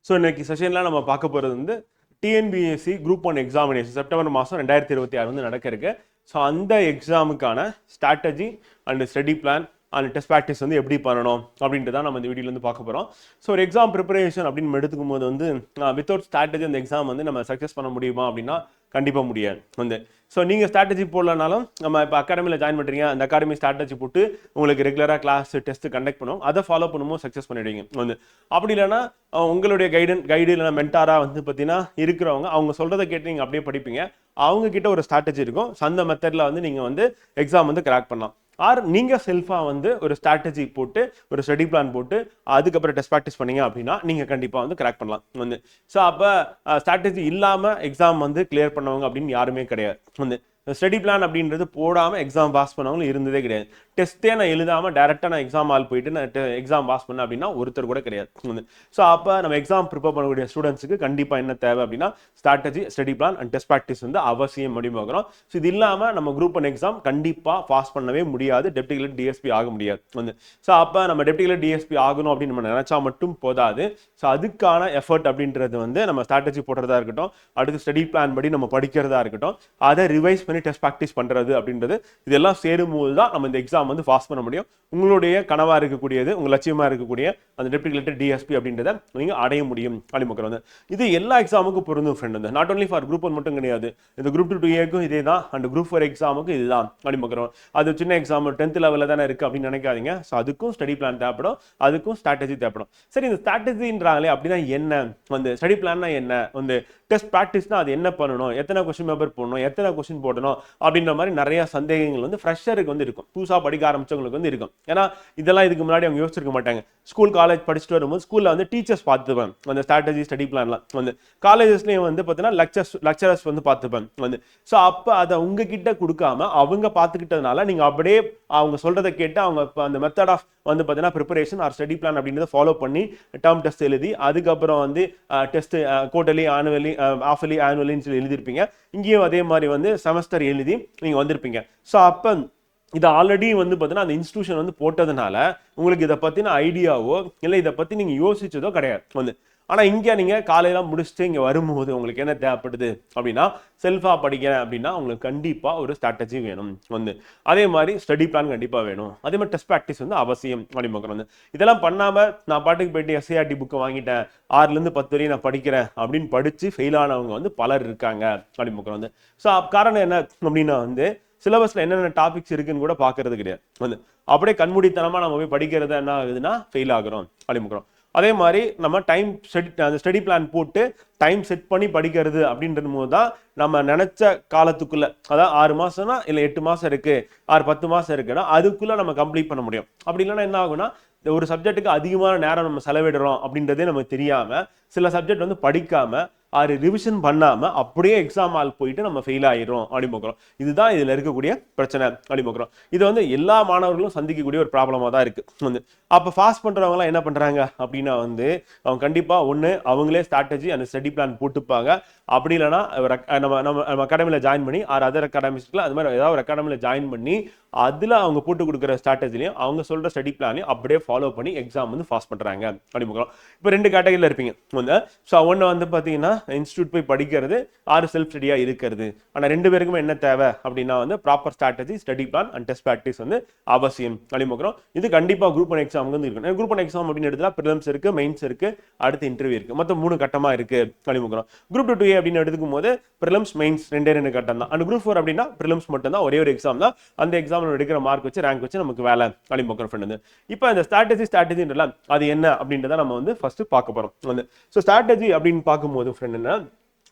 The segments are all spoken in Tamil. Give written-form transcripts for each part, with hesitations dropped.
ஸோ இன்னைக்கு செஷனில் நம்ம பார்க்க போகிறது வந்து டிஎன்பிஎஸ்சி குரூப் 1 எக்ஸாமினேஷன் செப்டம்பர் மாதம் 2026 வந்து நடக்க இருக்கு. ஸோ அந்த எக்ஸாமுக்கான strategy and study plan and test practice வந்து எப்படி பண்ணணும் அப்படின்ட்டு தான் நம்ம இந்த வீடியோல வந்து பார்க்க போகிறோம். ஸோ ஒரு எக்ஸாம் ப்ரிப்பரேஷன் அப்படின்னு நம்ம எடுத்துக்கும் போது வந்து வித்தவுட் ஸ்ட்ராட்டஜி அந்த எக்ஸாம் வந்து நம்ம சக்ஸஸ் பண்ண முடியுமா அப்படின்னா கண்டிப்பாக முடியாது வந்து. ஸோ நீங்கள் ஸ்ட்ராட்டஜி போடலனாலும் நம்ம இப்போ அகாடமியில் ஜாயின் பண்ணுறீங்க, அந்த அகாடமி ஸ்ட்ராட்டஜி போட்டு உங்களுக்கு ரெகுலராக கிளாஸ் டெஸ்ட் கண்டக்ட் பண்ணுவோம், அதை ஃபாலோ பண்ணும்போது சக்ஸஸ் பண்ணிடுவீங்க வந்து. அப்படி இல்லைன்னா உங்களுடைய கைடு இல்லைனா மென்டாராக வந்து பார்த்தீங்கன்னா இருக்கிறவங்க அவங்க சொல்கிறத கேட்டு நீங்கள் அப்படியே படிப்பீங்க, அவங்க கிட்ட ஒரு ஸ்ட்ராட்டஜி இருக்கும். ஸோ அந்த மெத்தடில் வந்து நீங்கள் வந்து எக்ஸாம் வந்து கிராக் பண்ணலாம். ஆர் நீங்கள் செல்ஃபாக வந்து ஒரு ஸ்ட்ராட்டஜி போட்டு ஒரு ஸ்டடி பிளான் போட்டு அதுக்கப்புறம் டெஸ்ட் ப்ராக்டிஸ் பண்ணீங்க அப்படின்னா நீங்கள் கண்டிப்பாக வந்து கிராக் பண்ணலாம் வந்து. ஸோ அப்போ ஸ்ட்ராட்டஜி இல்லாமல் எக்ஸாம் வந்து கிளியர் பண்ணவங்க அப்படின்னு யாருமே கிடையாது வந்து. ஸ்டடி பிளான் அப்படின்றது போடாமல் எக்ஸாம் பாஸ் பண்ணவங்களும் இருந்ததே கிடையாது. டெஸ்ட்டே நான் எழுதாமல் டேரெக்டாக நான் எக்ஸாம் ஆள் போயிட்டு நான் எக்ஸாம் பாஸ் பண்ணேன் அப்படின்னா ஒருத்தர் கூட கிடையாது. ஸோ அப்போ நம்ம எக்ஸாம் ப்ரிப்பேர் பண்ணக்கூடிய ஸ்டூடெண்ட்ஸுக்கு கண்டிப்பாக என்ன தேவை அப்படின்னா strategy, study plan and test practice வந்து அவசியம் முடிவாகிறோம். ஸோ இது இல்லாமல் நம்ம குரூப் 1 எக்ஸாம் கண்டிப்பாக பாஸ் பண்ணவே முடியாது, டெப்டி கிளர்க் டிஎஸ்பி ஆக முடியாது வந்து. ஸோ அப்போ நம்ம டெப்டி கிளர்க் டிஎஸ்பி ஆகணும் அப்படின்னு நம்ம நினச்சா மட்டும் போதாது. ஸோ அதுக்கான எஃபர்ட் அப்படின்றது வந்து நம்ம ஸ்ட்ராட்டஜி போடுறதா இருக்கட்டும், அடுத்து ஸ்டடி பிளான் படி நம்ம படிக்கிறதா இருக்கட்டும், அதை ரிவைஸ் பண்ணி டெஸ்ட் ப்ராக்டிஸ் பண்ணுறது அப்படின்றது இதெல்லாம் சேரும்போது தான் நம்ம இந்த எக்ஸாம் வந்து பாஸ் பண்ண முடியும். உங்களுடைய கனவாக இருக்கக்கூடியது, உங்கள் லட்சியமாக இருக்கக்கூடிய அந்த டெப்டி கிளர்க் டிஎஸ்பி அப்படின்றத நீங்கள் அடைய முடியும் அப்படிங்கிற வந்து. இது எல்லா எக்ஸாமுக்கும் பொருந்தும் ஃப்ரெண்ட் வந்து. நாட் ஒன்லி ஃபார் குரூப் 1 மட்டும் கிடையாது, இந்த குரூப் 2 2ஏக்கும் இதே தான், அண்ட் குரூப் 4 எக்ஸாமுக்கும் இதுதான் அப்படிங்கிறோம். அது சின்ன எக்ஸாம் 10th லெவலில் தானே இருக்குது அப்படின்னு நினைக்காதீங்க. ஸோ அதுக்கும் ஸ்டடி பிளான் தேவைப்படும், அதுக்கும் ஸ்ட்ராட்டஜி தேவைப்படும். சரி, இந்த ஸ்ட்ராட்டஜின்றாங்களே அப்படின்னா என்ன வந்து, ஸ்டடி பிளான்னா என்ன வந்து, டெஸ்ட் ப்ராக்டிஸ்னா அது என்ன பண்ணணும், எத்தனை கொஸ்டின் பேப்பர் போடணும், எத்தனை கொஸ்டின் போடணும் அப்படின்ற மாதிரி நிறைய சந்தேகங்கள் வந்து ஃப்ரெஷருக்கு வந்து இருக்கும், புதுசாக படிக்க ஆரம்பிச்சவங்களுக்கு வந்து இருக்கும். ஏன்னா இதெல்லாம் இதுக்கு முன்னாடி அவங்க யோசிச்சிருக்க மாட்டாங்க. ஸ்கூல் காலேஜ் படிச்சுட்டு வரும்போது ஸ்கூலில் வந்து டீச்சர்ஸ் பார்த்துப்பேன் அந்த ஸ்ட்ராட்டஜி ஸ்டடி பிளான்லாம் வந்து. காலேஜஸ்லேயும் வந்து பார்த்தீங்கன்னா லெக்சரர்ஸ் வந்து பார்த்துப்பேன் வந்து. ஸோ அப்போ அதை உங்ககிட்ட கொடுக்காம அவங்க பார்த்துக்கிட்டதுனால நீங்கள் அப்படியே அவங்க சொல்கிறத கேட்டு அவங்க அந்த மெத்தட் ஆஃப் வந்து பார்த்தீங்கன்னா ப்ரிப்பரேஷன் ஆர் ஸ்டடி பிளான் அப்படின்றத ஃபாலோ பண்ணி டேர்ம் டெஸ்ட் எழுதி அதுக்கப்புறம் வந்து டெஸ்ட் குவார்டர்லி, ஆனுவலி, ஆஃபலி, ஆனுவலின்னு சொல்லி எழுதிருப்பீங்க. இங்கேயும் அதே மாதிரி வந்து செமஸ்டர் எழுதி நீங்கள் வந்திருப்பீங்க. ஸோ அப்போ இதை ஆல்ரெடி வந்து பார்த்தீங்கன்னா அந்த இன்ஸ்டியூஷன் வந்து போட்டதுனால உங்களுக்கு இதை பற்றின ஐடியாவோ இல்லை இதை பற்றி நீங்கள் யோசிச்சதோ கிடையாது வந்து. ஆனால் இங்கே நீங்கள் காலையெல்லாம் முடிச்சுட்டு இங்கே வரும்போது உங்களுக்கு என்ன தேவைப்படுது அப்படின்னா, செல்ஃபாக படிக்கிறேன் அப்படின்னா உங்களுக்கு கண்டிப்பாக ஒரு ஸ்ட்ராட்டஜி வேணும் வந்து. அதே மாதிரி ஸ்டடி பிளான் கண்டிப்பாக வேணும், அதே மாதிரி டெஸ்ட் ப்ராக்டிஸ் வந்து அவசியம் அப்படின்னு வந்து. இதெல்லாம் பண்ணாமல் நான் பாட்டுக்கு போயிட்டு எஸ்ஐஆர்டி புக்கை வாங்கிட்டேன், 6லேருந்து 10 வரையும் நான் படிக்கிறேன் அப்படின்னு படித்து ஃபெயில் ஆனவங்க வந்து பலர் இருக்காங்க அப்படின்னு வந்து. ஸோ காரணம் என்ன அப்படின்னா வந்து சிலபஸ்ல என்னென்ன டாபிக்ஸ் இருக்குன்னு கூட பார்க்கறது கிடையாது வந்து. அப்படியே கண்மூடித்தனமாக நம்ம போய் படிக்கிறது என்ன ஆகுதுன்னா ஃபெயில் ஆகிறோம் அப்படின்னு. அதே மாதிரி நம்ம டைம் ஸ்டடி பிளான் போட்டு டைம் செட் பண்ணி படிக்கிறது அப்படின்றது போது தான் நம்ம நினைச்ச காலத்துக்குள்ள, அதாவது 6 மாசம்னா இல்லை 8 மாசம் இருக்கு, 10 மாசம் இருக்குன்னா அதுக்குள்ள நம்ம கம்ப்ளீட் பண்ண முடியும். அப்படி இல்லைன்னா என்ன ஆகும்னா ஒரு சப்ஜெக்ட்டுக்கு அதிகமான நேரம் நம்ம செலவிடுறோம் அப்படின்றதே நமக்கு தெரியாம சில சப்ஜெக்ட் வந்து படிக்காம ரிவிஷன் பண்ணாம அப்படியே எக்ஸாம் ஆள் போயிட்டு நம்ம ஃபெயில் ஆயிரும் அப்படின்னு. இதுதான் இதுல இருக்கக்கூடிய பிரச்சனை அப்படின்னு. இது வந்து எல்லா மாணவர்களும் சந்திக்கக்கூடிய ஒரு ப்ராப்ளமா தான் இருக்கு வந்து. அப்ப பாஸ் பண்றவங்க எல்லாம் என்ன பண்றாங்க அப்படின்னா வந்து அவங்க கண்டிப்பா ஒண்ணு அவங்களே ஸ்ட்ராட்டஜி அந்த ஸ்டடி பிளான் போட்டுப்பாங்க. அப்படி இல்லைன்னா நம்ம அகாடமியில் ஜாயின் பண்ணி அதர் அகாடமிஸ்ல அது மாதிரி ஏதாவது ஒரு அகாடமியில் ஜாயின் பண்ணி அதில் அவங்க போட்டு கொடுக்குற ஸ்ட்ராட்டஜிலையும் அவங்க சொல்கிற ஸ்டடி பிளானையும் அப்படியே ஃபாலோ பண்ணி எக்ஸாம் வந்து பாஸ் பண்ணுறாங்க அப்படின்னு. இப்போ 2 கேட்டகரியில் இருப்பீங்க வந்து. ஸோ ஒன்று வந்து பார்த்தீங்கன்னா இன்ஸ்டியூட் போய் படிக்கிறது, செல்ஃப் ஸ்டடியாக இருக்கிறது. ஆனால் 2 பேருக்குமே என்ன தேவை அப்படின்னா வந்து proper strategy, study plan and test practice வந்து அவசியம் அப்படின்னு. இது கண்டிப்பாக குரூப் 1 எக்ஸாமுக்கு வந்து இருக்கணும். குரூப் 1 எக்ஸாம் அப்படின்னு எடுத்தா ப்ரிலிம்ஸ் இருக்கு, மெயின்ஸ் இருக்கு, அடுத்து இன்டர்வியூ இருக்கு, மொத்தம் 3 கட்டமாக இருக்கு அப்படின்னு. குரூப் 2 அப்படின்னு எடுத்துக்கும் போது ப்ரிலிம்ஸ், மெயின்ஸ் 2 கட்டம் தான். அண்ட் குரூப் 4 அப்படின்னா ப்ரிலிம்ஸ் மட்டும் தான், ஒரே ஒரு எக்ஸாம் தான். அந்த எக்ஸாம் எடுக்கிற மார்க் வச்சு ரேங்க் வச்சு நமக்கு வேலை அப்படின்னு ஃப்ரெண்ட். இப்போ இந்த ஸ்ட்ராட்டஜின்றலாம் அது என்ன அப்படின்றத நம்ம வந்து ஃபர்ஸ்ட் பார்க்க போறோம் வந்து. ஸோ ஸ்ட்ராட்டஜி அப்படின்னு பார்க்கும்போது ஃப்ரெண்ட் என்ன,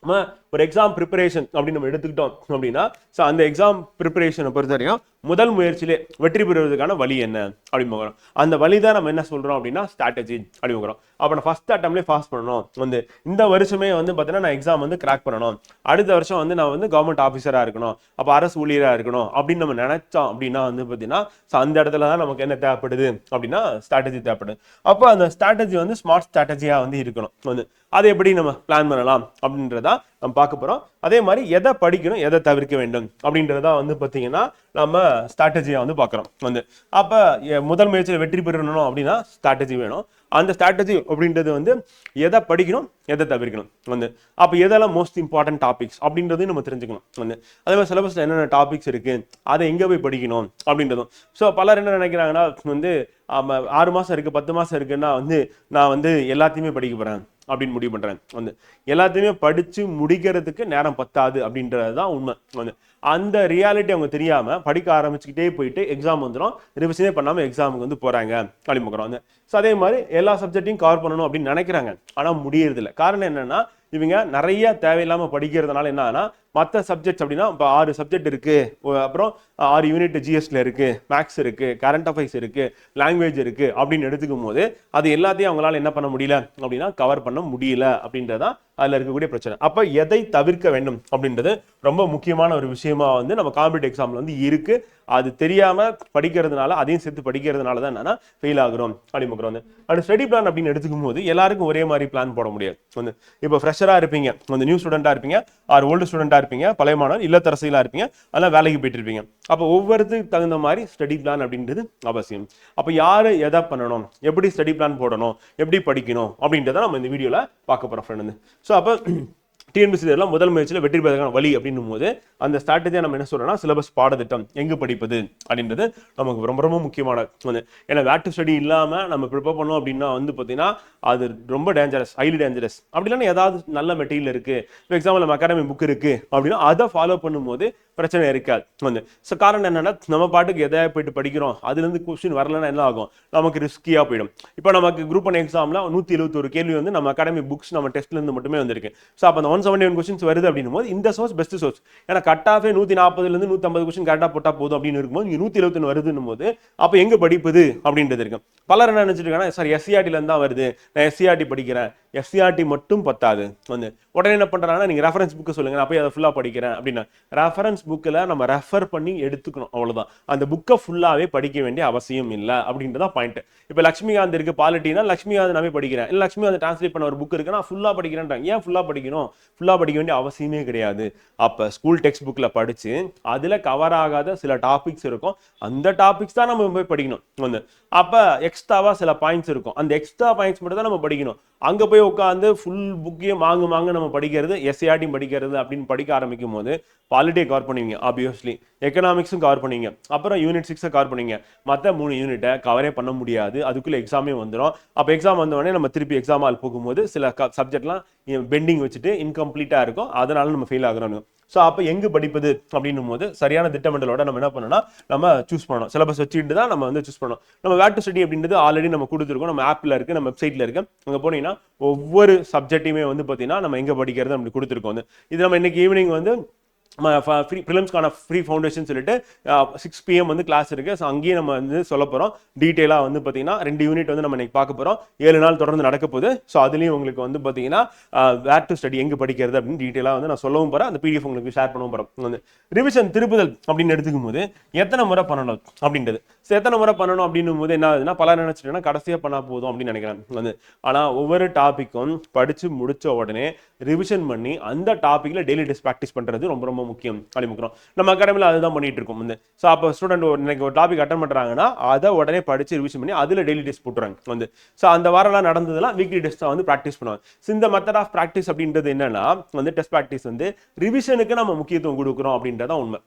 ஒரு எக்ஸாம் ப்ரிப்பரேஷன் அப்படின்னு நம்ம எடுத்துக்கிட்டோம் அப்படின்னா ஸோ அந்த எக்ஸாம் ப்ரிப்பரேஷனை பொறுத்தவரையும் முதல் முயற்சியிலே வெற்றி பெறுவதற்கான வழி என்ன அப்படின்னு அந்த வழி தான் நம்ம என்ன சொல்றோம் அப்படின்னா ஸ்ட்ராட்டஜி அப்படிங்கிறோம். அப்போ நான் ஃபர்ஸ்ட் அட்டம்ப்ட்லேயே பாஸ் பண்ணணும் வந்து. இந்த வருஷமே வந்து பார்த்தீங்கன்னா நான் எக்ஸாம் வந்து கிராக் பண்ணணும், அடுத்த வருஷம் வந்து நான் வந்து கவர்மெண்ட் ஆஃபீஸராக இருக்கணும், அப்போ அரசு ஊழியராக இருக்கணும் அப்படின்னு நம்ம நினைச்சோம் அப்படின்னா வந்து பார்த்தீங்கன்னா ஸோ அந்த இடத்துல தான் நமக்கு என்ன தேவைப்படுது அப்படின்னா ஸ்ட்ராட்டஜி தேவைப்படுது. அப்போ அந்த ஸ்ட்ராட்டஜி வந்து ஸ்மார்ட் ஸ்ட்ராட்டஜியாக வந்து இருக்கணும் வந்து. அதை எப்படி நம்ம பிளான் பண்ணலாம் அப்படின்றதா நம்ம பார்க்க போறோம். அதே மாதிரி எதை படிக்கணும் எதை தவிர்க்க வேண்டும் அப்படின்றத வந்து பார்த்தீங்கன்னா நம்ம ஸ்ட்ராட்டஜியை வந்து பார்க்குறோம் வந்து. அப்போ முதல் முயற்சியில் வெற்றி பெறணும் அப்படின்னா ஸ்ட்ராட்டஜி வேணும். அந்த ஸ்ட்ராட்டஜி அப்படின்றது வந்து எதை படிக்கணும் எதை தவிர்க்கணும் வந்து. அப்போ எதெல்லாம் மோஸ்ட் இம்பார்ட்டன்ட் டாபிக்ஸ் அப்படின்றதையும் நம்ம தெரிஞ்சுக்கணும் வந்து. அதே மாதிரி சிலபஸ்ல என்னென்ன டாபிக்ஸ் இருக்கு, அதை எங்கே போய் படிக்கணும் அப்படின்றதும். ஸோ பலர் என்ன நினைக்கிறாங்கன்னா வந்து 6 மாசம் இருக்கு 10 மாசம் இருக்குன்னா வந்து நான் வந்து எல்லாத்தையுமே படிக்க போறேன் அப்படின்னு முடிவு பண்றேன் வந்து. எல்லாத்தையுமே படிச்சு முடிக்கிறதுக்கு நேரம் பத்தாது அப்படின்றது தான் உண்மை வந்து. அந்த ரியாலிட்டி அவங்க தெரியாம படிக்க ஆரம்பிச்சுக்கிட்டே போயிட்டு எக்ஸாம் வந்துடும், ரிவிஷனே பண்ணாம எக்ஸாமுக்கு வந்து போறாங்க அப்படிங்கிறோம் வந்து. ஸோ அதே மாதிரி எல்லா சப்ஜெக்டையும் கவர் பண்ணணும் அப்படின்னு நினைக்கிறாங்க, ஆனா முடியறது இல்லை. காரணம் என்னன்னா இவங்க நிறைய தேவையில்லாம படிக்கிறதுனால என்ன ஆனா மற்ற சப்ஜெக்ட்ஸ் அப்படின்னா இப்போ 6 சப்ஜெக்ட் இருக்கு, அப்புறம் 6 யூனிட் ஜிஎஸ்ல இருக்கு, மேக்ஸ் இருக்கு, கரண்ட் அஃபேர்ஸ் இருக்கு, லாங்குவேஜ் இருக்கு அப்படின்னு எடுத்துக்கும் போது அது எல்லாத்தையும் அவங்களால என்ன பண்ண முடியல அப்படின்னா கவர் பண்ண முடியல அப்படின்றதான் அதுல இருக்கக்கூடிய பிரச்சனை. அப்ப எதை தவிர்க்க வேண்டும் அப்படின்றது ரொம்ப முக்கியமான ஒரு விஷயமா வந்து நம்ம காம்படிட்டிவ் எக்ஸாம்ல வந்து இருக்கு. அது தெரியாம படிக்கிறதுனால அதையும் சேர்த்து படிக்கிறதுனால தான் என்னன்னா ஃபெயில் ஆகுறோம் அப்படிங்கிறோம் வந்து. அது ஸ்டடி பிளான் அப்படின்னு எடுத்துக்கும் போது எல்லாருக்கும் ஒரே மாதிரி பிளான் போட முடியாது வந்து. இப்போ ஃப்ரெஷரா இருப்பீங்க வந்து, நியூ ஸ்டூடெண்டா இருப்பீங்க, ஆர் ஓல்டு ஸ்டூடெண்டா இருப்பீங்க, பழைய மாணவர் இல்லத்தரசிகளா இருப்பீங்க, அதெல்லாம் வேலைக்கு போயிட்டு இருப்பீங்க. அப்போ ஒவ்வொருத்துக்கு தகுந்த மாதிரி ஸ்டடி பிளான் அப்படின்றது அவசியம். அப்போ யாரு எதை பண்ணணும், எப்படி ஸ்டடி பிளான் போடணும், எப்படி படிக்கணும் அப்படின்றத நம்ம இந்த வீடியோல பார்க்க போறோம் ஃப்ரெண்ட் வந்து. ஸோ அப்போ டிஎன்பிஎஸ்சி எல்லாம் முதல் முயற்சியில் வெற்றி பெறதுக்கான வழி அப்படின்னும் போது அந்த ஸ்ட்ராட்டஜியை நம்ம என்ன சொல்றோம்னா சிலபஸ் பாடத்திட்டம் எங்கு படிப்பது அப்படின்றது நமக்கு ரொம்ப ரொம்ப முக்கியமான. ஏன்னா வேட் டு ஸ்டடி இல்லாம நம்ம ப்ரிப்பேர் பண்ணோம் அப்படின்னா வந்து பார்த்தீங்கன்னா அது ரொம்ப டேஞ்சரஸ், ஹைலி டேஞ்சரஸ். அப்படி இல்லைன்னா ஏதாவது நல்ல மெட்டீரியல் இருக்கு, இப்போ எக்ஸாம்பிள் நம்ம அகாடமி புக் இருக்கு அப்படின்னா அதை ஃபாலோ பண்ணும்போது பிரச்சனை இருக்காது வந்து. ஸோ காரணம் என்னன்னா நம்ம பாட்டுக்கு எதை போயிட்டு படிக்கிறோம், அதுலேருந்து கொஸ்டின் வரலன்னா என்ன ஆகும், நமக்கு ரிஸ்கியா போயிடும். இப்போ நமக்கு குரூப் 1 எக்ஸாம்ல 171 கேள்வி வந்து நம்ம அகாடமி புக்ஸ் நம்ம டெஸ்ட்ல இருந்து மட்டுமே வந்திருக்கு. ஸோ அப்போ அந்த 171 கொஸ்டின்ஸ் வருது அப்படின்னும் போது இந்த சோர்ஸ் பெஸ்ட் சோர்ஸ். ஏன்னா கட் ஆஃபே 140 150 கொஸ்டின் கரெக்டாக போட்டா போதும் அப்படின்னு இருக்கும்போது இங்கே 171 வருதுன்னும் போது அப்போ எங்க படிப்பது அப்படின்றது இருக்கு. பலர் என்ன நினைச்சிட்டு இருக்காங்கன்னா சார் எஸ்சிஆர்டில இருந்து தான் வருது, நான் எஸ்சிஆர்டி படிக்கிறேன். எஸ்சிஆர்டி மட்டும் பத்தாது வந்து. உடனே என்ன பண்றாங்கன்னா நீங்க ரெஃபரன்ஸ் புக்கு சொல்லுங்க, நான் போய் அதை ஃபுல்லா படிக்கிறேன் அப்படின்னா ரெஃபரன்ஸ் புக்கில் நம்ம ரெஃபர் பண்ணி எடுத்துக்கணும், அவ்வளவுதான். அந்த புக்கை ஃபுல்லாவே படிக்க வேண்டிய அவசியம் இல்லை அப்படின்றதான் பாயிண்ட். இப்போ லட்சுமிகாந்த் இருக்கு பாலிட்டினா லட்சுமிகாந்த் நான் படிக்கிறேன், இல்லை லட்சுமிகாந்த் டிரான்ஸ்லேட் பண்ண ஒரு புக் இருக்கு நான் ஃபுல்லா படிக்கிறேன்றாங்க. ஏன் ஃபுல்லா படிக்கணும்? ஃபுல்லா படிக்க வேண்டிய அவசியமே கிடையாது. அப்ப ஸ்கூல் டெக்ஸ்ட் புக்ல படிச்சு அதுல கவர் ஆகாத சில டாபிக்ஸ் இருக்கும், அந்த டாபிக்ஸ் தான் நம்ம போய் படிக்கணும் வந்து. அப்ப எக்ஸ்ட்ராவா சில பாயிண்ட்ஸ் இருக்கும், அந்த எக்ஸ்ட்ரா பாயிண்ட்ஸ் மட்டும் தான் நம்ம படிக்கணும். அங்க போய் உட்காந்து ஃபுல் புக்கையும் மாங்கு நம்ம படிக்கிறது, எஸ்ஏஆர்டி படிக்கிறது அப்படின்னு படிக்க ஆரம்பிக்கும் போது பாலிட்டியை கவர் பண்ணுவீங்க, ஆப்வியஸ்லி எக்கனாமிக்ஸும் கவர் பண்ணுவீங்க, அப்புறம் யூனிட் 6 கவர் பண்ணுவீங்க, மற்ற 3 யூனிட்டை கவரே பண்ண முடியாது. அதுக்குள்ள எக்ஸாமே வந்துடும். அப்போ எக்ஸாம் வந்தோடனே நம்ம திருப்பி எக்ஸாம் ஆள் போகும்போது சில சப்ஜெக்ட்லாம் பெண்டிங் வச்சுட்டு இன்கம்ப்ளீட்டா இருக்கும், அதனால நம்ம ஃபெயில் ஆகிறோம். ஸோ அப்போ எங்கு படிப்பது அப்படின்னும் போது சரியான திட்டமிடலோட நம்ம என்ன பண்ணணும்னா நம்ம சூஸ் பண்ணணும். சிலபஸ் வச்சுட்டு தான் நம்ம வந்து சூஸ் பண்ணணும். நம்ம வேட் டு ஸ்டடி அப்படின்றது ஆல்ரெடி நம்ம கொடுத்துருக்கோம், நம்ம ஆப்ல இருக்கு, நம்ம வெப்சைட்ல இருக்கு. அங்கே போனீங்கன்னா ஒவ்வொரு சப்ஜெக்டையுமே வந்து பார்த்தீங்கன்னா நம்ம எங்கே படிக்கிறது அப்படி கொடுத்துருக்கோம். இது நம்ம இன்னைக்கு ஈவினிங் வந்து ப்ரிலிம்ஸ்க்கான ஃப்ரீ ஃபவுண்டேஷன் சொல்லிட்டு 6 PM வந்து கிளாஸ் இருக்கு. ஸோ அங்கேயே நம்ம வந்து சொல்ல போகிறோம் டீட்டெயிலாக வந்து பார்த்தீங்கன்னா 2 யூனிட் வந்து நம்ம இன்னைக்கு பார்க்க போகிறோம். 7 நாள் தொடர்ந்து நடக்க போகுது. ஸோ அதுலேயும் உங்களுக்கு வந்து பார்த்தீங்கன்னா வேர் டு ஸ்டடி எங்கே படிக்கிறது அப்படின்னு டீட்டெயிலாக வந்து நான் சொல்லவும் போகிறேன். அந்த PDF உங்களுக்கு ஷேர் பண்ணவும் போகிறோம். வந்து ரிவிஷன் திருப்புதல் அப்படின்னு எடுத்துக்கும் போது எத்தனை முறை பண்ணணும் அப்படின்றது. ஸோ எத்தனை முறை பண்ணணும் அப்படின்னும் போது என்ன ஆகுதுன்னா பல நினைச்சிட்டேன்னா கடைசியாக பண்ணால் போதும் அப்படின்னு நினைக்கிறேன் வந்து. ஆனால் ஒவ்வொரு டாப்பிக்கும் படித்து முடிச்ச உடனே ரிவிஷன் பண்ணி அந்த டாப்பிக்ல டெய்லி டெஸ்ட் ப்ராக்டிஸ் பண்ணுறது ரொம்ப ரொம்ப முக்கியம் அப்படிங்கிறோம். நம்ம அகாடமியில் அதுதான் பண்ணிட்டு இருக்கோம் வந்து. ஸோ அப்போ ஸ்டூடெண்ட் இன்னைக்கு ஒரு டாபிக் அட்டன் பண்ணுறாங்கன்னா அதை உடனே படிச்சு ரிவிஷன் பண்ணி அதில் டெய்லி டெஸ்ட் போட்டுறாங்க வந்து. ஸோ அந்த வாரம்லாம் நடந்ததெல்லாம் வீக்லி டெஸ்ட்டாக வந்து ப்ராக்டிஸ் பண்ணுவாங்க. ஸோ இந்த மெத்தட் ஆஃப் ப்ராக்டிஸ் அப்படின்றது என்னன்னா வந்து டெஸ்ட் ப்ராக்டிஸ் வந்து ரிவிஷனுக்கு நம்ம முக்கியத்துவம் கொடுக்குறோம் அப்படின்றதான் உண்மை.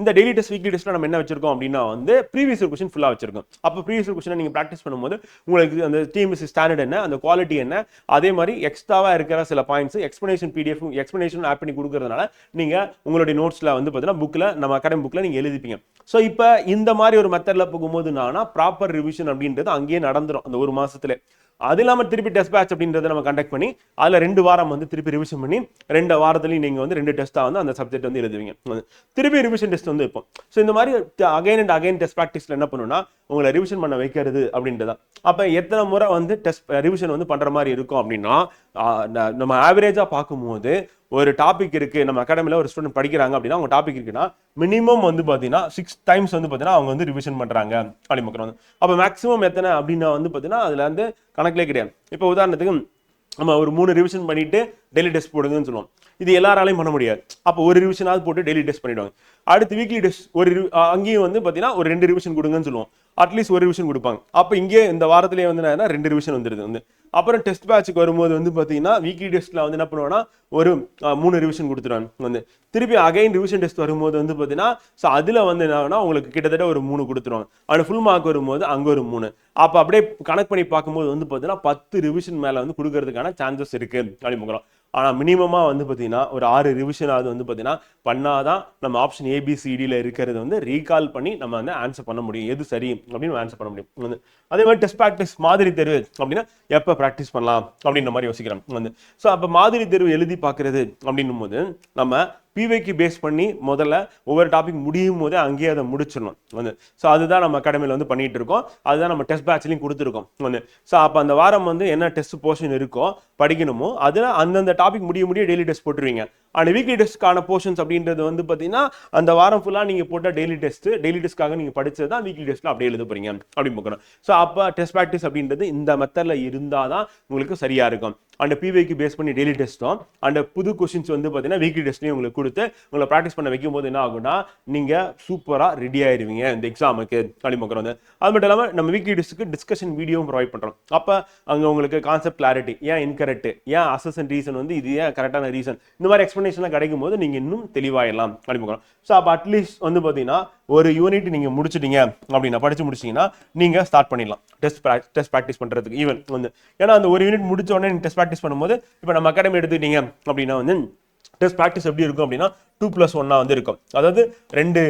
இந்த டெய்லி டெஸ்ட் வீக்லி டெஸ்ட்ல நம்ம என்ன வச்சிருக்கோம் அப்படின்னா வந்து ப்ரீவியஸ் கொஸ்டின் ஃபுல்லாக வச்சிருக்கோம். அப்போ ப்ரீவியஸ் கொஸ்டினை நீங்கள் ப்ராக்டிஸ் பண்ணும்போது உங்களுக்கு அந்த டிஎன்பிஎஸ்சி ஸ்டாண்டர்ட் என்ன, அந்த குவாலிட்டி என்ன, அதே மாதிரி எக்ஸ்ட்ராவா இருக்கிற சில பாயிண்ட்ஸ் எக்ஸ்பிளனேஷன் PDF எக்ஸ்பிளனேஷன் ஆப் பண்ணி கொடுக்கறதுனால நீங்க உங்களுடைய நோட்ஸ்ல வந்து பார்த்தீங்கன்னா புக்ல நம்ம அகாடமி புக்ல நீங்க எழுதிப்பீங்க. ஸோ இப்போ இந்த மாதிரி ஒரு மெத்தட்ல போகும்போது ப்ராப்பர் ரிவிஷன் அப்படின்றது அங்கேயே நடந்துடும் அந்த ஒரு மாசத்துல. அது இல்லாமல் திருப்பி டெஸ்ட் பேட்ச் அப்படின்றத நம்ம கண்டக்ட் பண்ணி அதில் 2 வாரம் வந்து திருப்பி ரிவிஷன் பண்ணி 2 வாரத்துலையும் நீங்கள் வந்து 2 டெஸ்ட்டாக வந்து அந்த சப்ஜெக்ட் வந்து எழுதுவீங்க. திருப்பி ரிவிஷன் டெஸ்ட் வந்து இப்போ ஸோ இந்த மாதிரி அகைன் அண்ட் அகைன் டெஸ்ட் ப்ராக்டிஸில் என்ன பண்ணுன்னா உங்களை ரிவிஷன் பண்ண வைக்கிறது அப்படின்றதான். அப்போ எத்தனை முறை வந்து டெஸ்ட் ரிவிஷன் வந்து பண்ணுற மாதிரி இருக்கும் அப்படின்னா நம்ம ஆவரேஜாக பார்க்கும்போது ஒரு டாபிக் இருக்கு, நம்ம அகாடமியில் ஒரு ஸ்டூடெண்ட் படிக்கிறாங்க அப்படின்னா அவங்க டாபிக் இருக்குன்னா மினிமம் வந்து பார்த்தீங்கன்னா 6 டைம்ஸ் வந்து பார்த்தீங்கன்னா அவங்க வந்து ரிவிஷன் பண்ணுறாங்க அப்படி மக்கள் வந்து. அப்போ மேக்ஸிமம் எத்தனை அப்படின்னா வந்து பார்த்தீங்கன்னா அதில் வந்து கணக்கிலே கிடையாது. இப்போ உதாரணத்துக்கு நம்ம ஒரு 3 ரிவிஷன் பண்ணிட்டு டெய்லி டெஸ்ட் போடுங்கன்னு சொல்லுவோம். இது எல்லாராலையும் பண்ண முடியாது. அப்போ ஒரு ரிவிஷனாவது போட்டு டெய்லி டெஸ்ட் பண்ணிடுவாங்க. அடுத்து வீக்லி டெஸ்ட் அங்கேயும் வந்து பார்த்தீங்கன்னா ஒரு 2 ரிவிஷன் கொடுங்கன்னு சொல்லுவோம். அட்லீஸ்ட் ஒரு ரிவிஷன் கொடுப்பாங்க. அப்போ இங்கே இந்த வாரத்திலேயே வந்து என்ன 2 ரிவிஷன் வந்துருது வந்து. அப்புறம் டெஸ்ட் பேட்சுக்கு வரும்போது வந்து பார்த்தீங்கன்னா வீக்லி டெஸ்ட்ல வந்து என்ன பண்ணுவாங்கன்னா ஒரு 3 ரிவிஷன் கொடுத்துருவாங்க வந்து. திருப்பி அகைன் ரிவிஷன் டெஸ்ட் வரும்போது வந்து பார்த்தீங்கன்னா ஸோ அதில் வந்து என்ன உங்களுக்கு கிட்டத்தட்ட ஒரு 3 கொடுத்துருவாங்க. அது ஃபுல் மார்க் வரும்போது அங்கே ஒரு 3. அப்போ அப்படியே கனெக்ட் பண்ணி பார்க்கும்போது வந்து பார்த்தீங்கன்னா 10 ரிவிஷன் மேலே வந்து கொடுக்கறதுக்கான சான்சஸ் இருக்கு அப்படின்னு பார்க்குறோம். ஆனால் மினிமமாக வந்து பார்த்தீங்கன்னா ஒரு 6 ரிவிஷனாவது வந்து பார்த்தீங்கன்னா பண்ணாதான் நம்ம ஆப்ஷன் ஏபிசிடியில் இருக்கிறது வந்து ரீகால் பண்ணி நம்ம வந்து ஆன்சர் பண்ண முடியும். எது சரி அப்படின்னு ஆன்சர் பண்ண முடியும் வந்து. அதே மாதிரி டெஸ்ட் ப்ராக்டிஸ் மாதிரி தேர்வு அப்படின்னா எப்போ ப்ராக்டிஸ் பண்ணலாம் அப்படின்ற மாதிரி யோசிக்கிறோம் வந்து. ஸோ அப்போ மாதிரி தேர்வு எழுதி பார்க்கறது அப்படின்னும் போது நம்ம பிவைக்கு பேஸ் பண்ணி முதல்ல ஒவ்வொரு டாபிக் முடியும் போதே அங்கேயே அதை முடிச்சிடணும் வந்து. ஸோ அதுதான் நம்ம அகாடமியில் வந்து பண்ணிட்டு இருக்கோம். அதுதான் நம்ம டெஸ்ட் பேட்ச்லையும் கொடுத்துருக்கோம் வந்து. ஸோ அப்போ அந்த வாரம் வந்து என்ன டெஸ்ட் போர்ஷன் இருக்கோ படிக்கணுமோ அதில் அந்தந்த டாபிக் முடிய டெய்லி டெஸ்ட் போட்டுருவீங்க. அண்ட் வீக்லி டெஸ்ட்கான போர்ஷன்ஸ் அப்படின்றது வந்து பார்த்தீங்கன்னா அந்த வாரம் ஃபுல்லாக நீங்கள் போட்ட டெய்லி டெஸ்ட்காக நீங்கள் படிச்சது தான் வீக்லி டெஸ்ட்டில் அப்படியே எழுத போறீங்க அப்படின்னு பார்க்கணும். ஸோ அப்போ டெஸ்ட் ப்ராக்டிஸ் அப்படின்றது இந்த மெத்தடில் இருந்தால் தான் உங்களுக்கு சரியாக இருக்கும். அண்ட் பிவைக்கு பேஸ் பண்ணி டெய்லி டெஸ்ட்டும் அண்ட் புது கொஸ்டின்ஸ் வந்து பார்த்தீங்கன்னா வீக்லி டெஸ்ட்லையும் உங்களுக்கு கொடுத்து உங்களை ப்ராக்டிஸ் பண்ண வைக்கும் போது என்ன ஆகும்னா நீங்கள் சூப்பராக ரெடி ஆயிருவீங்க இந்த எக்ஸாமுக்கு அப்படின்னு பார்க்குறோம். அது மட்டும் இல்லாமல் நம்ம வீக்லி டெஸ்ட்டுக்கு டிஸ்கஷன் வீடியோவும் ப்ரொவைட் பண்ணுறோம். அப்போ அங்கே உங்களுக்கு கான்செப்ட் கிளாரிட்டி, ஏன் இன்கரெக்ட், ஏன் அசசன் ரீசன் வந்து இது ஏன் கரெக்டான ரீசன், இந்த மாதிரி எக்ஸ்பிளனேஷன்லாம் கிடைக்கும் போது நீங்கள் இன்னும் தெளிவாயிடலாம் அப்படின்னு பார்க்குறோம். ஸோ அப்போ அட்லீஸ்ட் வந்து பார்த்தீங்கன்னா ஒரு யூனிட் நீங்கள் முடிச்சிட்டீங்க அப்படின்னா படிச்சு முடிச்சிங்கன்னா நீங்கள் ஸ்டார்ட் பண்ணிடலாம் டெஸ்ட் ப்ராக்டிஸ் பண்ணுறதுக்கு ஈவன் வந்து. ஏன்னா அந்த ஒரு யூனிட் முடிச்ச உடனே நீங்கள் டெஸ்ட் ப்ராக்டிஸ் பண்ணும்போது இப்போ நம்ம அகாடமி எடுத்துக்கிட்டீங்க அப்படின்னா வந்து டெஸ்ட் ப்ராக்டிஸ் எப்படி இருக்கும் அப்படின்னா 2+1 வந்து இருக்கும். அதாவது 2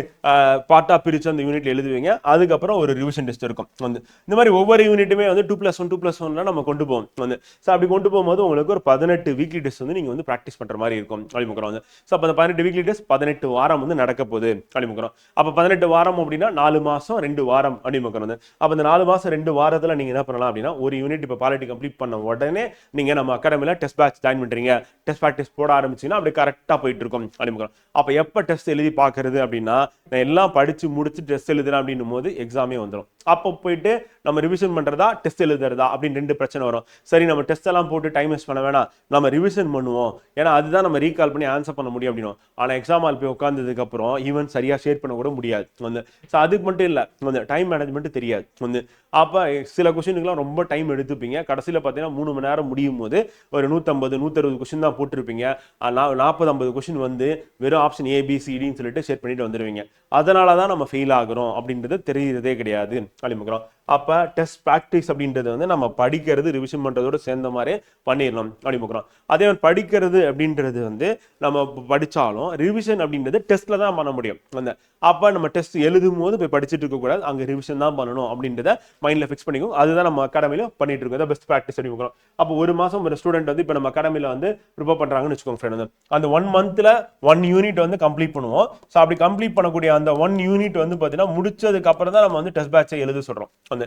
பார்ட்டாக பிரித்து அந்த யூனிட்ல எழுதுவீங்க. அதுக்கப்புறம் ஒரு ரிவிஷன் டெஸ்ட் இருக்கும் வந்து. இந்த மாதிரி ஒவ்வொரு யூனிட்டுமே வந்து 2+1 நம்ம கொண்டு போவோம் வந்து. ஸோ அப்படி கொண்டு போகும்போது உங்களுக்கு ஒரு 18 வீக்லி டெஸ்ட் வந்து நீங்கள் வந்து ப்ராக்டிஸ் பண்ணுற மாதிரி இருக்கும் அப்படிமுக்கிறோம் வந்து. ஸோ அப்போ அந்த 18 வீக்லி டெஸ்ட் 18 வாரம் வந்து நடக்க போகுது அப்படிமுக்கிறோம். அப்போ 18 வாரம் அப்படின்னா 4 மாதம் 2 வாரம் அப்படிமுக்கிறோம் வந்து. அப்போ இந்த 4 மாதம் 2 வாரத்தில் நீங்கள் என்ன பண்ணலாம் அப்படின்னா ஒரு யூனிட் இப்போ பாலிட்டி கம்ப்ளீட் பண்ண உடனே நீங்கள் நம்ம அகாடமியில் டெஸ்ட் பேட்ச் ஜாயின் பண்ணுறீங்க, டெஸ்ட் ப்ராக்டிஸ் போட ஆரம்பிச்சிங்கன்னா அப்படி கரெக்டாக போயிட்டு இருக்கும் அப்படிமுக்கிறோம். அப்போ எப்போ டெஸ்ட் எழுதி பார்க்கறது அப்படின்னா நான் எல்லாம் படித்து முடிச்சு டெஸ்ட் எழுதுறேன் அப்படின்னும் போது எக்ஸாமே வந்துடும். அப்போ போயிட்டு நம்ம ரிவிஷன் பண்ணுறதா டெஸ்ட் எழுதுறதா அப்படின்னு 2 பிரச்சனை வரும். சரி நம்ம டெஸ்ட் எல்லாம் போட்டு டைம் வேஸ்ட் பண்ண வேணாம், நம்ம ரிவிஷன் பண்ணுவோம், ஏன்னா அதுதான் நம்ம ரீகால் பண்ணி ஆன்சர் பண்ண முடியும் அப்படின்னு. ஆனால் எக்ஸாம் ஹால் போய் உட்காந்ததுக்கப்புறம் ஈவன் சரியாக ஷேர் பண்ண கூட முடியாது வந்து. ஸோ அதுக்கு மட்டும் இல்லை வந்து டைம் மேனேஜ்மெண்ட் தெரியாது வந்து. அப்போ சில கொஸ்டினுக்குலாம் ரொம்ப டைம் எடுத்துப்பீங்க. கடைசியில் பார்த்தீங்கன்னா 3 மணி நேரம் முடியும் போது ஒரு 150-160 கொஸ்டின் தான் போட்டிருப்பீங்க. 40-50 கொஸ்டின் வந்து வெறும் ஆப்ஷன் ஏபிசிடின்னு சொல்லிட்டு ஷேர் பண்ணிட்டு வந்துடுவீங்க. அதனால தான் நம்ம ஃபெயில் ஆகிறோம் அப்படின்றது தெரியுறதே கிடையாது அப்படிங்கிறோம். அப்போ டெஸ்ட் ப்ராக்டிஸ் அப்படின்றது வந்து நம்ம படிக்கிறது ரிவிஷன் பண்ணுறதோட சேர்ந்த மாதிரி பண்ணிடணும் அப்படிங்கிறோம். அதே மாதிரி படிக்கிறது அப்படின்றது வந்து நம்ம படித்தாலும் ரிவிஷன் அப்படின்றது டெஸ்ட்டில் தான் பண்ண முடியும் வந்து. அப்போ நம்ம டெஸ்ட் எழுதும் போது போய் படிச்சுட்டு இருக்கக்கூடாது, அங்கே ரிவிஷன் தான் பண்ணணும் அப்படின்றத மைண்டில் ஃபிக்ஸ் பண்ணிக்கும். அதுதான் நம்ம அகாடமியில் பண்ணிட்டு இருக்கோம், பெஸ்ட் ப்ராக்டிஸ் அப்படிங்கிறோம். அப்போ ஒரு மாதம் ஒரு ஸ்டூடெண்ட் வந்து இப்போ நம்ம அகாடமியில் வந்து ப்ரிப்பேர் பண்ணுறாங்கன்னு வச்சுக்கோங்க ஃப்ரெண்ட் வந்து. அந்த 1 மந்த்தில் 1 யூனிட் வந்து கம்ப்ளீட் பண்ணுவோம். ஸோ அப்படி கம்ப்ளீட் பண்ணக்கூடிய அந்த 1 யூனிட் வந்து பார்த்தீங்கன்னா முடிச்சதுக்கு அப்புறம் தான் நம்ம வந்து டெஸ்ட் பேட்சை எழுத சொல்கிறோம் வந்து.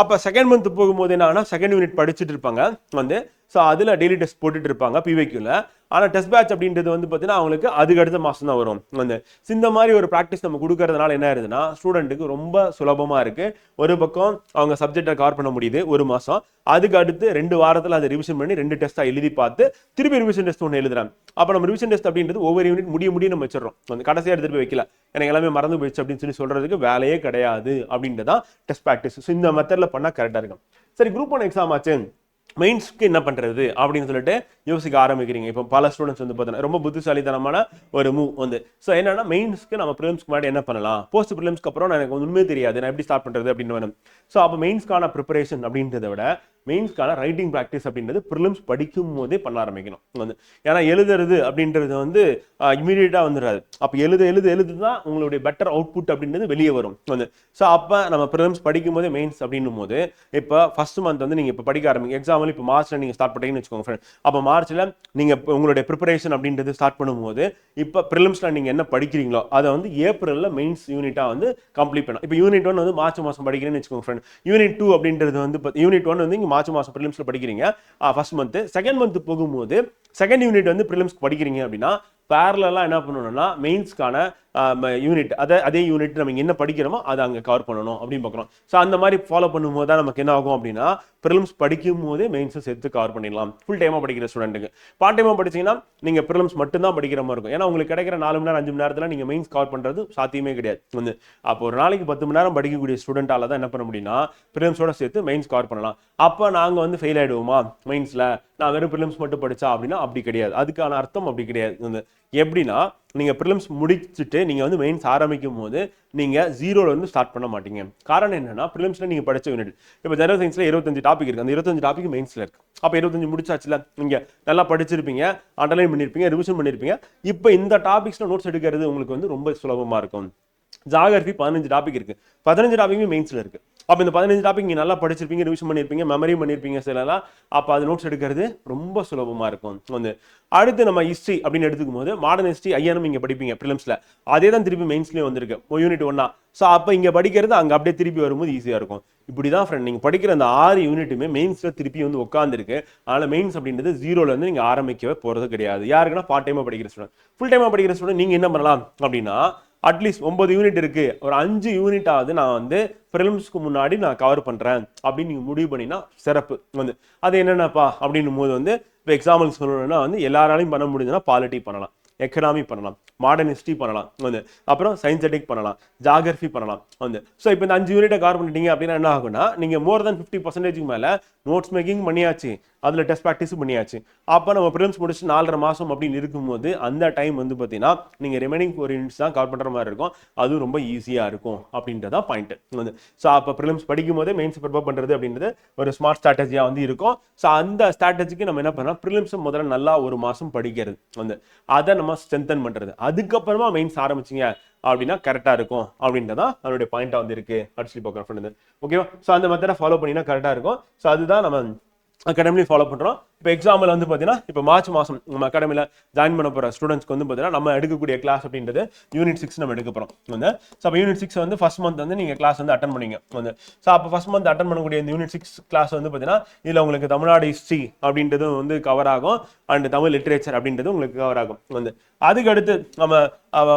அப்போ செகண்ட் மந்த் போகும்போது என்னன்னா செகண்ட் யூனிட் படிச்சுட்டு இருப்பாங்க வந்து. ஸோ அதில் டெய்லி டெஸ்ட் போட்டுட்டு இருப்பாங்க பிவைக்கில். ஆனால் டெஸ்ட் பேட்ச் அப்படின்றது வந்து பார்த்தீங்கன்னா அவங்களுக்கு அதுக்கு அடுத்த மாதம் தான் வரும் வந்து. இந்த மாதிரி ஒரு ப்ராக்டிஸ் நம்ம கொடுக்கறதுனால என்ன ஆயிருதுன்னா ஸ்டூடெண்ட்டுக்கு ரொம்ப சுலபமாக இருக்குது. ஒரு பக்கம் அவங்க சப்ஜெக்டை கவர் பண்ண முடியுது ஒரு மாதம், அதுக்கு அடுத்து 2 வாரத்தில் அதை ரிவிஷன் பண்ணி 2 டெஸ்ட்டாக எழுதி பார்த்து திருப்பி ரிவிஷன் டெஸ்ட் ஒன்று எழுதுறாங்க. அப்போ நம்ம ரிவிஷன் டெஸ்ட் அப்படின்றது ஒவ்வொரு யூனிட் முடிய நம்ம வச்சிடறோம் வந்து. கடைசியாக எடுத்துகிட்டு போய் வைக்கல, எனக்கு எல்லாமே மறந்து போயிடுச்சு அப்படின்னு சொல்கிறதுக்கு வேலையே கிடையாது அப்படின்றதான் டெஸ்ட் ப்ராக்டிஸ். ஸோ இந்த மெத்தடில் பண்ணால் கரெக்டாக இருக்கும். சரி, குரூப் 1 எக்ஸாம் ஆச்சு, மெயின்ஸ்க்கு என்ன பண்றது அப்படின்னு சொல்லிட்டு யோசிக்க ஆரம்பிக்கிறீங்க. இப்போ பல ஸ்டூடெண்ட்ஸ் வந்து பார்த்தீங்கன்னா ரொம்ப புத்திசாலித்தனமான ஒரு மூவ் வந்து. ஸோ என்னன்னா மெயின்ஸ்க்கு நம்ம ப்ரிலிம்ஸ்க்கு முன்னாடி என்ன பண்ணலாம், போஸ்ட் ப்ரிலிம்ஸ்க்கு அப்புறம் எனக்கு உண்மையே தெரியாது நான் எப்படி ஸ்டார்ட் பண்றது அப்படின்னு வேணும். ஸோ அப்போ மெயின்ஸ்க்கான ப்ரிப்பரேஷன் அப்படின்றத விட மெயின்ஸ்க்கான ரைட்டிங் ப்ராக்டிஸ் அப்படின்றது ப்ரிலிம்ஸ் படிக்கும் போதே பண்ண ஆரம்பிக்கணும் வந்து. ஏன்னா எழுதுறது அப்படின்றது வந்து இமீடியட்டாக வந்துடாது. அப்போ எழுது தான் உங்களுடைய பெட்டர் அவுட்புட் அப்படின்றது வெளியே வரும் வந்து. ஸோ அப்போ நம்ம ப்ரிலிம்ஸ் படிக்கும் போதே மெயின்ஸ் அப்படின்னும் போது இப்போ ஃபர்ஸ்ட் மந்த் வந்து நீங்கள் இப்போ படிக்க ஆரம்பிங்க. எக்ஸாம்பிள் இப்போ மார்ச்ல நீங்கள் ஸ்டார்ட் பண்ணீங்கன்னு வச்சுக்கோங்க ஃப்ரெண்ட். அப்போ மார்ச்ல நீங்கள் உங்களுடைய ப்ரிப்பரேஷன் அப்படின்றது ஸ்டார்ட் பண்ணும்போது இப்போ ப்ரிலிம்ஸ்ல நீங்கள் என்ன படிக்கிறீங்களோ அதை வந்து ஏப்ரலில் மெயின்ஸ் யூனிட்டாக வந்து கம்ப்ளீட் பண்ணலாம். இப்போ யூனிட் 1 வந்து மார்ச் மாதம் படிக்கிறேன்னு வச்சுக்கோங்க ஃப்ரெண்ட். யூனிட் 2 அப்படின்றது வந்து யூனிட் 1 வந்து மார்ச் மாதம் ப்ரிலிம்ஸ்ல படிக்கிறீங்க ஃபர்ஸ்ட் மந்த். செகண்ட் மந்த் போகும்போது செகண்ட் யூனிட் வந்து ப்ரிலிம்ஸ்க்கு படிக்கிறீங்க அப்படின்னா பேரலா என்ன பண்ணணும்னா மெயின்ஸ்க்கான யூனிட் அதே யூனிட் நம்ம என்ன படிக்கிறோமோ அதை அங்கே கவர் பண்ணணும் அப்படின்னு பார்க்குறோம். ஸோ அந்த மாதிரி ஃபாலோ பண்ணும்போது தான் நமக்கு என்ன ஆகும் அப்படின்னா ப்ரிலிம்ஸ் படிக்கும் போதே மெயின்ஸும் சேர்த்து கவர் பண்ணிடலாம். ஃபுல் டைமாக படிக்கிற ஸ்டூடெண்ட்டுக்கு. பார்ட் டைமாக படிச்சீங்கன்னா நீங்கள் ப்ரிலிம்ஸ் மட்டும்தான் படிக்கிற மாதிரி இருக்கும். ஏன்னா உங்களுக்கு கிடைக்கிற 4 மணி நேரம் 5 மணி நேரத்தில் நீங்கள் மெயின்ஸ் கவர் பண்ணுறது சாத்தியமே கிடையாது. வந்து அப்போ ஒரு நாளைக்கு 10 மணி நேரம் படிக்கக்கூடிய ஸ்டூடெண்ட்டால தான் என்ன பண்ண முடியும்னா ப்ரிலிம்ஸோட சேர்த்து மெயின்ஸ் கவர் பண்ணலாம். அப்போ நாங்கள் வந்து ஃபெயில் ஆகிடுவோமா மெயின்ஸில், நான் வெறும் ப்ரிலிம்ஸ் மட்டும் படித்தா அப்படின்னா அப்படி கிடையாது. அதுக்கான அர்த்தம் அப்படி கிடையாது. வந்து எப்படின்னா நீங்கள் ப்ரிலிம்ஸ் முடிச்சுட்டு நீங்கள் வந்து மெயின்ஸ் ஆரம்பிக்கும் போது நீங்கள் 0லேருந்து ஸ்டார்ட் பண்ண மாட்டீங்க. காரணம் என்னன்னா ப்ரிலிம்ஸில் நீங்கள் படித்த யூனிட் இப்போ ஜெனரல் சயின்ஸில் 25 டாபிக் இருக்குது. அந்த 25 டாபிக் மெயின்ஸில் இருக்குது. அப்போ 25 முடிச்சாச்சுல, நீங்கள் நல்லா படிச்சிருப்பீங்க, அண்டர்லைன் பண்ணியிருப்பீங்க, ரிவிஷன் பண்ணியிருப்பீங்க. இப்போ இந்த டாபிக்ஸில் நோட்ஸ் எடுக்கிறது உங்களுக்கு வந்து ரொம்ப சுலபமாக இருக்கும். ஜாகிரபி 15 டாபிக் இருக்குது. 15 டாபிக்குமே மெயின்ஸில் இருக்குது. அப்போ இந்த 15 டாபிக் நீங்கள் நல்லா படிச்சிருப்பீங்க, ரிவிஷன் பண்ணியிருப்பீங்க, மெமரி பண்ணியிருப்பீங்க சிலலாம். அப்போ அது நோட்ஸ் எடுக்கிறது ரொம்ப சுலபமாக இருக்கும். வந்து அடுத்து நம்ம ஹிஸ்ட்ரி அப்படின்னு எடுத்துக்கும் போது மாடர்ன் ஹிஸ்ட்ரி ஐயானும் இங்கே படிப்பீங்க ப்ரிலிம்ஸில். அதே தான் திருப்பி மெயின்ஸ்லேயும் வந்திருக்கு யூனிட் 1. ஸோ அப்போ இங்கே படிக்கிறது அங்கே அப்படியே திருப்பி வரும்போது ஈஸியாக இருக்கும். இப்படி தான் ஃப்ரெண்ட் நீங்கள் படிக்கிற அந்த 6 யூனிட்டுமே மெயின்ஸில் திருப்பி வந்து உட்காந்துருக்கு. அதனால் மெயின்ஸ் அப்படின்றது 0லேருந்து நீங்கள் ஆரம்பிக்கவே போகிறது கிடையாது. யாருக்குன்னா பார்ட் டைமாக படிக்கிற ஸ்டூடெண்ட். ஃபுல் டைமாக படிக்கிற ஸ்டூடெண்ட் நீங்கள் என்ன பண்ணலாம் அப்படின்னா அட்லீஸ்ட் 9 யூனிட் இருக்கு, ஒரு 5 யூனிட்டாவது நான் வந்து ப்ரிலிம்ஸ்க்கு முன்னாடி நான் கவர் பண்றேன் அப்படின்னு நீங்க முடிவு பண்ணினா சிறப்பு. வந்து அது என்னென்னப்பா அப்படின்னும் போது வந்து இப்போ எக்ஸாம்பிள் சொல்லணும்னா வந்து எல்லாராலையும் பண்ண முடிஞ்சதுன்னா பாலிட்டி பண்ணலாம், எக்கனாமி பண்ணலாம், மாடர்ன் ஹிஸ்ட்ரி பண்ணலாம், வந்து அப்புறம் சயின்செட்டிக் பண்ணலாம், ஜாகிரபி பண்ணலாம். வந்து ஸோ இப்போ இந்த 5 யூனிட்டை கவர் பண்ணிட்டீங்க அப்படின்னா என்ன ஆகும்னா நீங்கள் மோர் தென் 50% மேலே நோட்ஸ் மேக்கிங் பண்ணியாச்சு, அதில் டெஸ்ட் ப்ராக்டிஸும் பண்ணியாச்சு. அப்போ நம்ம ப்ரிலிம்ஸ் முடிச்சு 4.5 மாதம் அப்படின்னு இருக்கும்போது அந்த டைம் வந்து பார்த்தீங்கன்னா நீங்கள் ரிமைனிங் 4 யூனிட்ஸ் தான் கவர் பண்ணுற மாதிரி இருக்கும். அதுவும் ரொம்ப ஈஸியாக இருக்கும் அப்படின்றதான் பாயிண்ட். வந்து ஸோ அப்போ ப்ரிலிம்ஸ் படிக்கும் போதே மெயின்ஸ் ப்ரிப்பேர் பண்ணுறது அப்படின்றது ஒரு ஸ்மார்ட் ஸ்ட்ராட்டஜியாக வந்து இருக்கும். ஸோ அந்த ஸ்ட்ராட்டஜிக்கு நம்ம என்ன பண்ணலாம், ப்ரிலிம்ஸ் முதல்ல நல்லா 1 மாதம் படிக்கிறது, வந்து அதை நம்ம ஸ்ட்ரென்தன் பண்ணுறது. அதுக்கப்புறமா மெயின்ஸ் ஆரம்பிச்சிங்க அப்படின்னா கரெக்டாக இருக்கும் அப்படின்றதான் அதனுடைய பாயிண்டாக வந்து இருக்கு ஆக்சுவலி பார்க்குறேன் ஃப்ரெண்டு. ஓகேவா? ஸோ அந்த மெத்தடை ஃபாலோ பண்ணினா கரெக்டாக இருக்கும். ஸோ அதுதான் நம்ம அகாடமிலையும் ஃபாலோ பண்ணுறோம். இப்போ எக்ஸாம்பிள் வந்து பார்த்தீங்கன்னா இப்போ மார்ச் மாதம் நம்ம அகாடமியில் ஜாயின் பண்ண போகிற ஸ்டூடெண்ட்ஸ்க்கு வந்து பார்த்தீங்கன்னா நம்ம எடுக்கக்கூடிய கிளாஸ் அப்படின்றது யூனிட் 6 நம்ம எடுக்க போகிறோம். வந்து ஸோ அப்போ யூனிட் 6 வந்து ஃபர்ஸ்ட் மந்த் வந்து நீங்கள் கிளாஸ் வந்து அட்டன் பண்ணீங்க. வந்து ஸோ அப்போ ஃபர்ஸ்ட் மந்த் அட்டன் பண்ணக்கூடிய இந்த யூனிட் 6 கிளாஸ் வந்து பார்த்தீங்கன்னா இதில் உங்களுக்கு தமிழ்நாடு ஹிஸ்ட்ரி அப்படின்றதும் வந்து கவர் ஆகும், அண்ட் தமிழ் லிட்ரேச்சர் அப்படின்றது உங்களுக்கு கவர் ஆகும். வந்து அதுக்கு அடுத்து நம்ம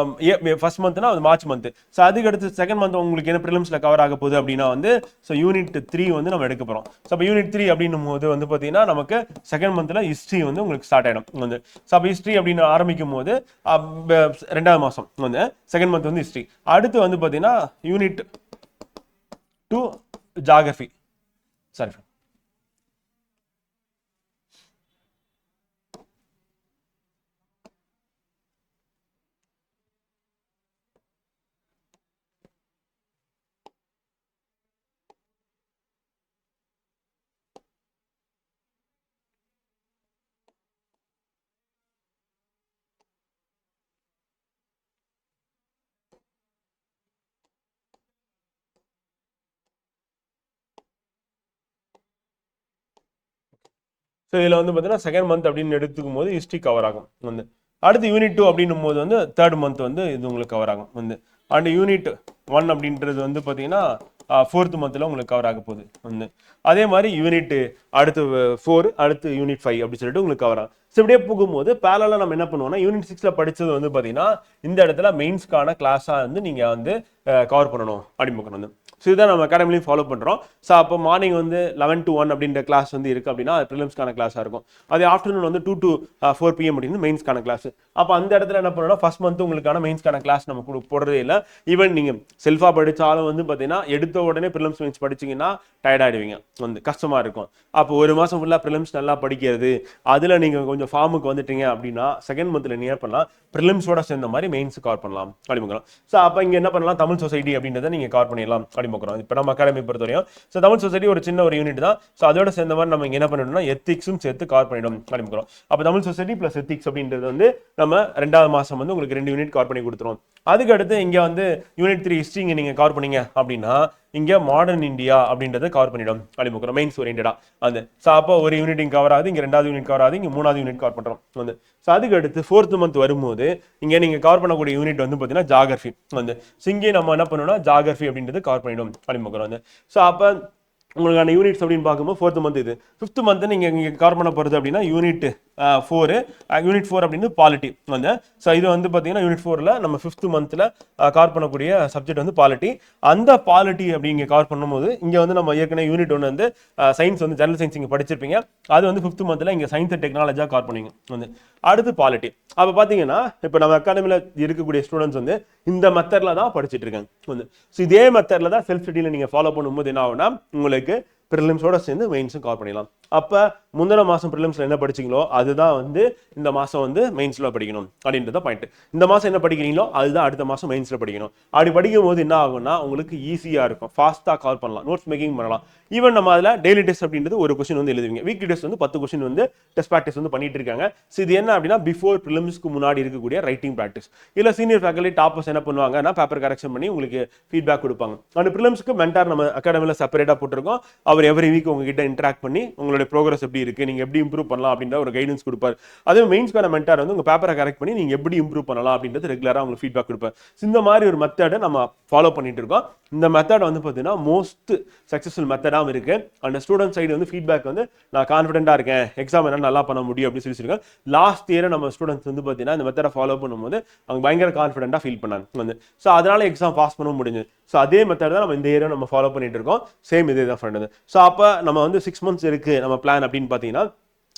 ஃபர்ஸ்ட் மந்த்னா அது மார்ச் மந்த். ஸோ அதுக்கு அடுத்து செகண்ட் மந்த் உங்களுக்கு என்ன ப்ரிலிம்ஸில் கவர் ஆக போகுது அப்படின்னா வந்து ஸோ யூனிட் 3 வந்து நம்ம எடுக்க போகிறோம். ஸோ அப்போ யூனிட் 3 அப்படின்னும் போது வந்து பார்த்தீங்கன்னா நமக்கு செகண்ட் மந்த்ல ஹிஸ்ட்ரி வந்து உங்களுக்கு ஸ்டார்ட் ஆகிடும். வந்து ஸோ அப்போ ஹிஸ்ட்ரி அப்படின்னு ஆரம்பிக்கும் போது 2வது மாதம் வந்து செகண்ட் மந்த் வந்து ஹிஸ்ட்ரி. அடுத்து வந்து பார்த்தீங்கன்னா யூனிட் 2 ஜாகிரபி. சாரி, ஸோ இதில் வந்து பார்த்தீங்கன்னா செகண்ட் மந்த் அப்படின்னு எடுத்துக்கும் போது ஹிஸ்ட்ரி கவர் ஆகும். வந்து அடுத்து யூனிட் 2 அப்படின்னும் போது வந்து தேர்ட் மந்த் வந்து இது உங்களுக்கு கவர் ஆகும். வந்து அண்ட் யூனிட் 1 அப்படின்றது வந்து பார்த்தீங்கன்னா 4th மந்த்தில் உங்களுக்கு கவர் ஆக போகுது. வந்து அதே மாதிரி யூனிட் அடுத்து 4, அடுத்து யூனிட் 5 அப்படி சொல்லிட்டு உங்களுக்கு கவர் ஆகும். ஸோ இப்படியே போகும்போது பேரலாக நம்ம என்ன பண்ணுவோம்னா யூனிட் 6ல படித்தது வந்து பார்த்தீங்கன்னா இந்த இடத்துல மெயின்ஸ்க்கான கிளாஸாக வந்து நீங்கள் வந்து கவர் பண்ணணும் அப்படின்னு பார்க்கணும். ஸோ இதுதான் நம்ம அகாடமிலையும் ஃபாலோ பண்ணுறோம். ஸோ அப்போ மார்னிங் வந்து 11 to 1 அப்படின்ற கிளாஸ் வந்து இருக்குது அப்படின்னா அது ப்ரிலிம்ஸ்க்கான கிளாஸாக இருக்கும். அதே ஆஃப்டர்நூன் வந்து 2 to 4 PM அப்படின்னு மெயின்ஸ்க்கான கிளாஸ். அப்போ அந்த இடத்துல என்ன பண்ணணும்னா ஃபர்ஸ்ட் மந்த் உங்களுக்கான மெயின்ஸ்க்கான கிளாஸ் நம்ம போடுறதே இல்லை. ஈவன் நீங்கள் செல்ஃபாக படித்தாலும் வந்து பார்த்தீங்கன்னா எடுத்த உடனே ப்ரிலிம்ஸ் மெயின்ஸ் படிச்சிங்கன்னா டயர்ட் ஆகிடுவீங்க, வந்து கஷ்டமாக இருக்கும். அப்போ 1 மாதம் ஃபுல்லாக ப்ரிலிம்ஸ் நல்லா படிக்கிறது, அதில் நீங்கள் கொஞ்சம் ஃபார்முக்கு வந்துட்டீங்க அப்படின்னா செகண்ட் மந்த்தில் நீங்கள் பண்ணலாம் ப்ரிலிம்ஸோட சேர்ந்த மாதிரி மெயின்ஸ் கவர் பண்ணலாம் அப்படிமுக்கிறோம். ஸோ அப்போ இங்கே என்ன பண்ணலாம், தமிழ் சொசைட்டி அப்படின்றத நீங்கள் கவர் பண்ணிடலாம் அப்படிமுக்கிறோம். இப்போ நம்ம அகாடமி பொறுத்தவரையும் ஸோ தமிழ் சொசைட்டி ஒரு சின்ன ஒரு யூனிட் தான். ஸோ அதோட சேர்ந்த மாதிரி நம்ம இங்கே என்ன பண்ணிடணும்னா எத்திக்ஸும் சேர்த்து கவர் பண்ணிடும் அப்படிமுக்கிறோம். அப்போ தமிழ் சொசைட்டி ப்ளஸ் எத்திக்ஸ் அப்படின்றது வந்து நம்ம 2வது மாதம் வந்து உங்களுக்கு 2 யூனிட் கவர் பண்ணி கொடுத்துருவோம். அதுக்கு அடுத்து இங்கே வந்து யூனிட் 3 ஹிஸ்ட்ரி இங்கே நீங்கள் கவர் பண்ணீங்க அப்படின்னா இங்கே மாடர்ன் இந்தியா அப்படின்றத கவர் பண்ணிடும் அப்படிமுக்கிறோம், மெயின்ஸ் ஓரியன்டா. அந்த ஸோ அப்போ ஒரு யூனிட் இங்கே கவர் ஆகுது, இங்கே 2வது யூனிட் கவர் ஆகுது, இங்கே 3வது யூனிட் கவர் பண்ணுறோம். வந்து ஸோ அதுக்கு அடுத்து 4th மந்த் வரும்போது இங்கே நீங்கள் கவர் பண்ணக்கூடிய யூனிட் வந்து பார்த்தீங்கன்னா ஜாகிரபி. வந்து ஸோ இங்கே நம்ம என்ன பண்ணணும்னா ஜாகிரபி அப்படின்றது கவர் பண்ணிடும் அப்படிமுக்கிறோம். வந்து ஸோ அப்போ உங்களுக்கான யூனிட்ஸ் அப்படின்னு பார்க்கும்போது 4th மந்த் இது 5th மந்த் நீங்கள் இங்கே கவர் பண்ண போகிறது அப்படின்னா யூனிட் 4 யூனிட் 4 அப்படின்னு பாலிட்டி வந்து ஸோ இது வந்து பார்த்தீங்கன்னா யூனிட் 4ல் நம்ம 5th மந்த்தில் கவர் பண்ணக்கூடிய சப்ஜெக்ட் வந்து பாலிட்டி. அந்த பாலிட்டி அப்படி இங்கே கவர் பண்ணும்போது இங்கே வந்து நம்ம ஏற்கனவே யூனிட் 1 வந்து சயின்ஸ் வந்து ஜெனரல் சயின்ஸ் இங்கே படிச்சிருப்பீங்க. அது வந்து 5th மந்த்தில் இங்கே சயின்ஸ் அண்ட் டெக்னாலஜியாக கவர் பண்ணுவீங்க வந்து. அடுத்து பாலிட்டி. அப்போ பார்த்தீங்கன்னா இப்போ நம்ம அகாடமியில் இருக்கக்கூடிய ஸ்டூடெண்ட்ஸ் வந்து இந்த மெத்தடில் தான் படிச்சுட்டு இருக்காங்க வந்து. ஸோ இதே மெத்தடில் தான் செல்ஃப் ஸ்டடியில் நீங்கள் ஃபாலோ பண்ணும்போது என்ன ஆகும்னா உங்களுக்கு ப்ரிலிம்ஸோட சேர்ந்து மெயின்ஸும் கவர் பண்ணிடலாம். அப்போ முந்தின மாதம் ப்ரிலிம்ஸில் என்ன படிச்சிங்களோ அதுதான் வந்து இந்த மாதம் வந்து மெயின்ஸில் படிக்கணும் அப்படின்றத பாயிண்ட். இந்த மாதம் என்ன படிக்கிறீங்களோ அதுதான் அடுத்த மாதம் மெயின்ஸில் படிக்கணும். அப்படி படிக்கும் போது என்ன ஆகும்னா உங்களுக்கு ஈஸியாக இருக்கும், ஃபாஸ்ட்டாக கவர் பண்ணலாம், நோட்ஸ் மேக்கிங் பண்ணலாம். ஈவன் நம்ம அதில் டெய்லி டெஸ்ட் அப்படின்றது ஒரு கொஸ்டின் வந்து எழுதுவீங்க. வீக்லி டெஸ்ட் வந்து 10 கொஸ்டின் வந்து டெஸ்ட் ப்ராக்டிஸ் வந்து பண்ணிட்டு இருக்காங்க. ஸோ இது என்ன அப்படின்னா பிஃபோர் ப்ரிலிம்ஸ்க்கு முன்னாடி இருக்கக்கூடிய ரைட்டிங் ப்ராக்டிஸ். இல்லை சீனியர் ஃபேக்கல்டி டாப்பர்ஸ் என்ன பண்ணுவாங்கன்னா பேப்பர் கரெக்ஷன் பண்ணி உங்களுக்கு ஃபீட்பேக் கொடுப்பாங்க. அந்த ப்ரிலிம்ஸ்க்கு மென்டார் நம்ம அகாடமியில் செப்பரேட்டாக போட்டிருக்கோம். அவர் எவ்ரி வீக் உங்ககிட்ட இன்டராக்ட் பண்ணி உங்களுடைய ப்ரோக்ரஸ் எப்படி இருக்கு, நீங்க எப்படி இம்ப்ரூவ் பண்ணலாம் அப்படின்ற ஒரு கைடன்ஸ் கொடுப்பார். அதே மெயின்ஸ்க்கான மென்டார் வந்து உங்க பேப்பரை கரெக்ட் பண்ணி நீங்க எப்படி இம்ப்ரூவ் பண்ணலாம் அப்படின்றது ரெகுலரா உங்களுக்கு ஃபீட்பேக் கொடுப்பார். இந்த மாதிரி ஒரு மெத்தடை நம்ம ஃபாலோ பண்ணிட்டு இருக்கோம். இந்த மெத்தட் வந்து பார்த்தீங்கன்னா மோஸ்ட் சக்ஸஸ்ஃபுல் மெத்தடாகவும் இருக்கு. அந்த ஸ்டூடெண்ட் சைடு வந்து ஃபீட்பேக் வந்து நான் கான்ஃபிடென்ட்டா இருக்கேன், எக்ஸாம் என்ன நல்லா பண்ண முடியும் அப்படின்னு சொல்லியிருக்கேன். லாஸ்ட் இயர் நம்ம ஸ்டூடெண்ட்ஸ் வந்து பார்த்தீங்கன்னா இந்த மெத்தடை ஃபாலோ பண்ணும்போது அவங்க பயங்கர கான்ஃபிடென்ட்டாக ஃபீல் பண்ணாங்க வந்து. ஸோ அதனால எக்ஸாம் பாஸ் பண்ண முடிஞ்சு. ஸோ அதே மெத்தட் தான் நம்ம இந்த இயரும் நம்ம ஃபாலோ பண்ணிட்டு இருக்கோம். சேம் இதே தான் ஃப்ரெண்ட். ஸோ அப்போ நம்ம வந்து 6 months இருக்கு நம்ம பிளான் அப்படின்னு பார்த்தீங்கன்னா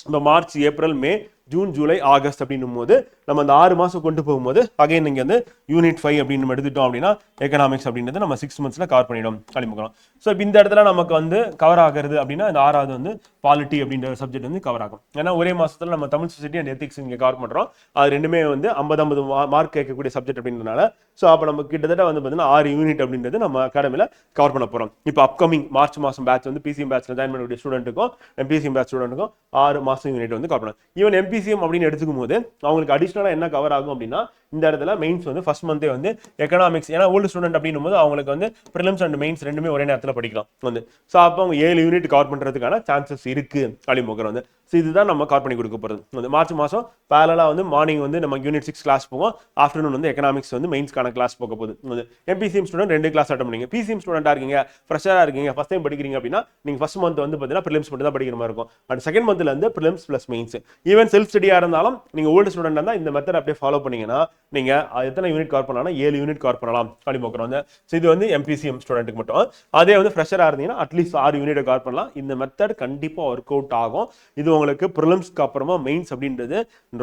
நம்ம மார்ச், ஏப்ரல், மே, ஜூன், ஜூலை, ஆகஸ்ட் அப்படின்னும் போது நம்ம அந்த 6 மாதம் கொண்டு போகும்போது அகைன் நீங்கள் வந்து யூனிட் 5 அப்படின்னு நம்ம எடுத்துட்டோம் அப்படின்னா எக்கனாமிக்ஸ் அப்படின்றது நம்ம 6 months கவர் பண்ணிடும் ஆரம்பிக்கலாம். ஸோ இப்போ இந்த இடத்துல நமக்கு வந்து கவர் ஆகிறது அப்படின்னா இந்த 6வது வந்து பாலிட்டி அப்படின்ற சப்ஜெக்ட் வந்து கவர் ஆகும். ஏன்னா ஒரே மாதத்தில் நம்ம தமிழ் சொசைட்டி அண்ட் எத்திக்ஸ் இங்கே கவர் பண்ணுறோம். அது ரெண்டுமே வந்து 50 மார்க் கேட்கக்கூடிய சப்ஜெக்ட் அப்படின்றதுனால ஸோ அப்போ நம்ம கிட்டத்தட்ட வந்து பார்த்தீங்கன்னா 6 யூனிட் அப்படின்றது நம்ம அகாடமியில் கவர் பண்ண போகிறோம். இப்போ அப்கமிங் மார்ச் மாதம் பேட்ச் வந்து பிசிஎம் பேட்ச்ல ஜாயின் பண்ணக்கூடிய ஸ்டூடெண்ட்டுக்கும் எம்பிசிஎம் பேட்ச் ஸ்டூடெண்ட்டுக்கும் 6 மாதம் யூனிட் வந்து கவர் பண்ணலாம். ஈவன் எம்பிசிஎம் அப்படின்னு எடுத்துக்கும் போது அவங்களுக்கு அடிஷனலாக என்ன கவர் ஆகும் அப்படின்னா இந்த இடத்துல மெயின்ஸ் வந்து ஃபர்ஸ்ட் மந்தே வந்து எக்கனாமிக்ஸ், ஏன்னா ஓல்டு ஸ்டூடெண்ட் அப்படின்னும் போது அவங்களுக்கு வந்து ப்ரிலிம்ஸ் அண்ட் மெயின்ஸ் ரெண்டுமே ஒரே நேரத்தில் படிக்கலாம் வந்து. ஸோ அப்போ அவங்க 7 யூனிட் கவர் பண்ணுறதுக்கான சான்சஸ் இருக்கு அப்படின்னு வந்து. ஸோ இதுதான் நம்ம கவர் பண்ணி கொடுக்க போகிறது வந்து. மார்ச் மாதம் பேரலாக வந்து மார்னிங் வந்து நம்ம யூனிட் 6 கிளாஸ் போவோம், ஆஃப்டர்நூன் வந்து எக்கனாமிக்ஸ் வந்து மெயின்ஸ்க்கான கிளாஸ் போக போகுது வந்து. எம்பிசிஎம் ஸ்டூடெண்ட் 2 கிளாஸ் அட்டன் பண்ணீங்க. பிசிஎம் ஸ்டூடெண்டாக இருக்கீங்க, ஃப்ரெஷராக இருக்கீங்க, ஃபர்ஸ்ட் டைம் படிக்கிறீங்க அப்படின்னா நீங்கள் ஃபர்ஸ்ட் மந்த் வந்து பார்த்தீங்கன்னா ப்ரிலிம்ஸ் மட்டும் தான் படிக்கிற மாதிரி இருக்கும். அண்ட் செகண்ட் மந்த்ல இருந்து prelims plus mains. Even self ஸ்டடியாக இருந்தாலும் நீங்கள் ஓல்டு ஸ்டூடெண்ட் இருந்தால் இந்த மெத்தட் அப்படியே ஃபாலோ பண்ணீங்கன்னா நீங்கள் எத்தனை யூனிட் கவர் பண்ணலாம், 7 யூனிட் கவர் பண்ணலாம் அப்படின்னு பார்க்குறோம். ஸோ இது வந்து எம்பிசிஎம் ஸ்டூடெண்ட்டுக்கு மட்டும். அதே வந்து ஃப்ரெஷராக இருந்தீங்கன்னா அட்லீஸ்ட் 6 யூனிட் கவர் பண்ணலாம். இந்த மெத்தட் கண்டிப்பாக ஒர்க் அவுட் ஆகும். இது உங்களுக்கு ப்ரிலிம்ஸ்க்கு அப்புறமா மெயின்ஸ் அப்படின்றது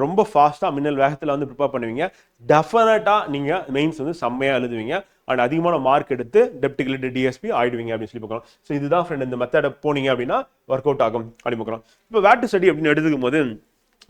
ரொம்ப ஃபாஸ்ட்டாக மின்னல் வேகத்தில் வந்து ப்ரிப்பேர் பண்ணுவீங்க. டெஃபினட்டாக நீங்கள் மெயின்ஸ் வந்து செம்மையாக எழுதுவீங்க அண்ட் அதிகமான மார்க் எடுத்து டெப்டிகிலிட்டி டிஎஸ்பி ஆயிடுவீங்க அப்படின்னு சொல்லி பார்க்கலாம். ஸோ இதுதான் ஃப்ரெண்ட், இந்த மெத்தடை போனீங்க அப்படின்னா ஒர்க் அவுட் ஆகும் அப்படின்னு பார்க்கலாம். இப்போ வேட் டு ஸ்டடி அப்படின்னு எடுத்துக்கும் போது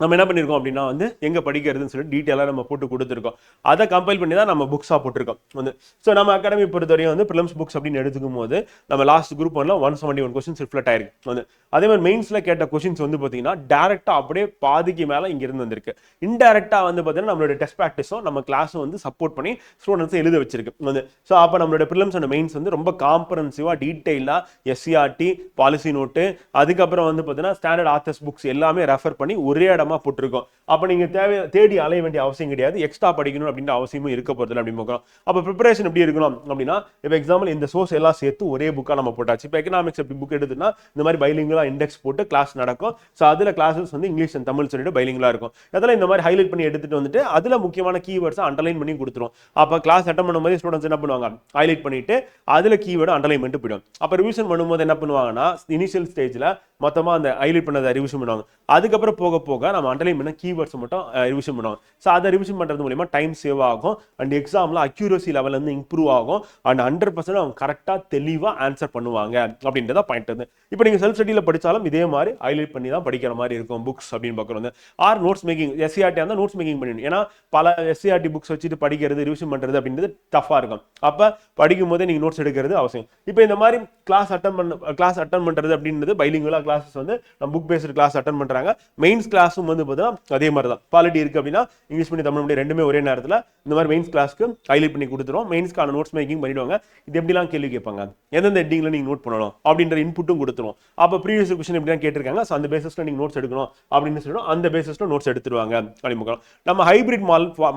நம்ம என்ன பண்ணியிருக்கோம் அப்படின்னா வந்து எங்கே படிக்கிறதுன்னு சொல்லி டீட்டெயிலாக நம்ம போட்டு கொடுத்துருக்கோம். அதை கம்பைல் பண்ணி தான் நம்ம புக்ஸாக போட்டிருக்கோம் வந்து. ஸோ நம்ம அகாடமி பொறுத்தவரையும் வந்து ப்ரிலிம்ஸ் புக்ஸ் அப்படின்னு எடுத்துக்கும் போது நம்ம லாஸ்ட் குரூப் 171 கொஸ்டின்ஸ் ரிஃப்ளெக்ட் ஆயிருக்கு வந்து. அதே மாதிரி மெயின்ஸில் கேட்ட கொஸ்டின்ஸ் வந்து பார்த்தீங்கன்னா டேரெக்டாக அப்படியே பாதிக்கு மேலே இங்கிருந்து வந்திருக்கு. இன்டெரக்டாக வந்து பார்த்தீங்கன்னா நம்மளோட டெஸ்ட் ப்ராக்டிஸும் நம்ம கிளாஸும் வந்து சப்போர்ட் பண்ணி ஸ்டூடெண்ட்ஸ் எழுத வச்சிருக்கு வந்து. ஸோ அப்போ நம்மளோட ப்ரிலிம்ஸ் அண்ட் மெயின்ஸ் வந்து ரொம்ப காம்ப்ரஹென்சிவாக டீட்டெயிலாக எஸ்சிஆர்டி, பாலிசி நோட்டு, அதுக்கப்புறம் வந்து பார்த்தீங்கன்னா ஸ்டாண்டர்ட் ஆத்தர்ஸ் புக்ஸ் எல்லாமே ரெஃபர் பண்ணி ஒரே இடமா போட்டிருக்கோம். அப்போ நீங்கள் தேடி அலைய வேண்டிய அவசியம் கிடையாது, எக்ஸ்ட்ரா படிக்கணும் அப்படின்ற அவசியமும் இருக்க போகிறது அப்படின்னு பார்க்குறோம். அப்போ ப்ரிப்பரேஷன் எப்படி இருக்கணும் அப்படின்னா இப்போ எக்ஸாம்பிள் இந்த சோர்ஸ் எல்லாம் சேர்த்து ஒரே புக்காக நம்ம போட்டாச்சு. இப்போ எக்கனாமிக்ஸ் எப்படி புக் எடுத்துன்னா இந்த மாதிரி பைலிங்குலாக இண்டெக்ஸ் போட்டு கிளாஸ் நடக்கும். ஸோ அதில் கிளாஸஸ் வந்து இங்கிலீஷ் அண்ட் தமிழ் சொல்லிட்டு பைலிங்குலாக இருக்கும். அதெல்லாம் இந்த மாதிரி ஹைலைட் பண்ணி எடுத்துட்டு வந்துட்டு அதில் முக்கியமான கீவேர்ட்ஸை அண்டர்லைன் பண்ணி கொடுத்துரும். அப்போ கிளாஸ் அட்டன் பண்ணும்போது ஸ்டூடெண்ட்ஸ் என்ன பண்ணுவாங்க, ஹைலைட் பண்ணிட்டு அதில் கீவேர்டு அண்டர்லைன் பண்ணிட்டு போயிடும். அப்போ ரிவிஷன் பண்ணும்போது என்ன பண்ணுவாங்கன்னா இனிஷியல் ஸ்டேஜில் மொத்தமாக அந்த ஹைலைட் பண்ணதை ரிவிஷன் பண்ணுவாங்க. அதுக்கப்புறம் போக போக நம்ம அண்டர்லைன் பண்ண கீவேர்ட்ஸ் மட்டும் ரிவிஷன் பண்ணுவாங்க. ஸோ அதை ரிவிஷன் பண்ணுறது மூலியமா டைம் சேவ் ஆகும் அண்ட் எக்ஸாமில் அக்யூரசி லெவல் வந்து இம்ப்ரூவ் ஆகும் அண்ட் 100% அவங்க கரெக்டாக தெளிவாக ஆன்சர் பண்ணுவாங்க அப்படின்றத பாயிண்ட் வந்து. இப்போ நீங்கள் செல்ஃப் ஸ்டடியில் படித்தாலும் இதே மாதிரி ஹைலைட் பண்ணி தான் படிக்கிற மாதிரி இருக்கும் புக்ஸ் அப்படின்னு பார்க்குறது. ஆர் நோட்ஸ் மேக்கிங், எஸ்சிஆர்டி இருந்தால் நோட்ஸ் மேக்கிங் பண்ணிடணும். ஏன்னா பல எஸ்சிஆர்டி புக்ஸ் வச்சுட்டு படிக்கிறது ரிவிஷன் பண்ணுறது அப்படின்றது டஃபாக இருக்கும். அப்போ படிக்கும் போதே நீங்கள் நோட்ஸ் எடுக்கிறது அவசியம். இப்போ இந்த மாதிரி கிளாஸ் அட்டன் பண்ணுறது அப்படின்றது பைலிங்குலா கிளாஸஸ் வந்து நம்ம புக் பேஸ்டு கிளாஸ் அட்டன் பண்ணுறாங்க. மெயின்ஸ் கிளாஸும் வந்து பார்த்தீங்கன்னா அதே மாதிரி தான். பாலிட்டி இருக்குது அப்படின்னா இங்கிலீஷ் பண்ணி தமிழ் மீடியம் ரெண்டுமே ஒரே நேரத்தில் இந்த மாதிரி மெயின்ஸ் கிளாஸ்க்கு ஹைலைட் பண்ணி கொடுத்துருவோம். மெயின்ஸ்க்கான நோட்ஸ் மேக்கிங் பண்ணிடுவாங்க. இது எப்படிலாம் கேள்வி கேட்பாங்க, எந்தெந்த ஹெட்டிங்கில் நீங்கள் நோட் பண்ணணும் அப்படின்ற இன்புட்டும் கொடுத்துருவோம். அப்போ ப்ரீவியஸ் கொஸ்டின் எப்படிலாம் கேட்டிருக்காங்க, ஸோ அந்த பேசிஸில் நீங்கள் நோட்ஸ் எடுக்கணும் அப்படின்னு சொல்லிடும். அந்த பேசிஸில் நோட்ஸ் எடுத்துருவாங்க அப்படின்னு. நம்ம ஹைபிரிட்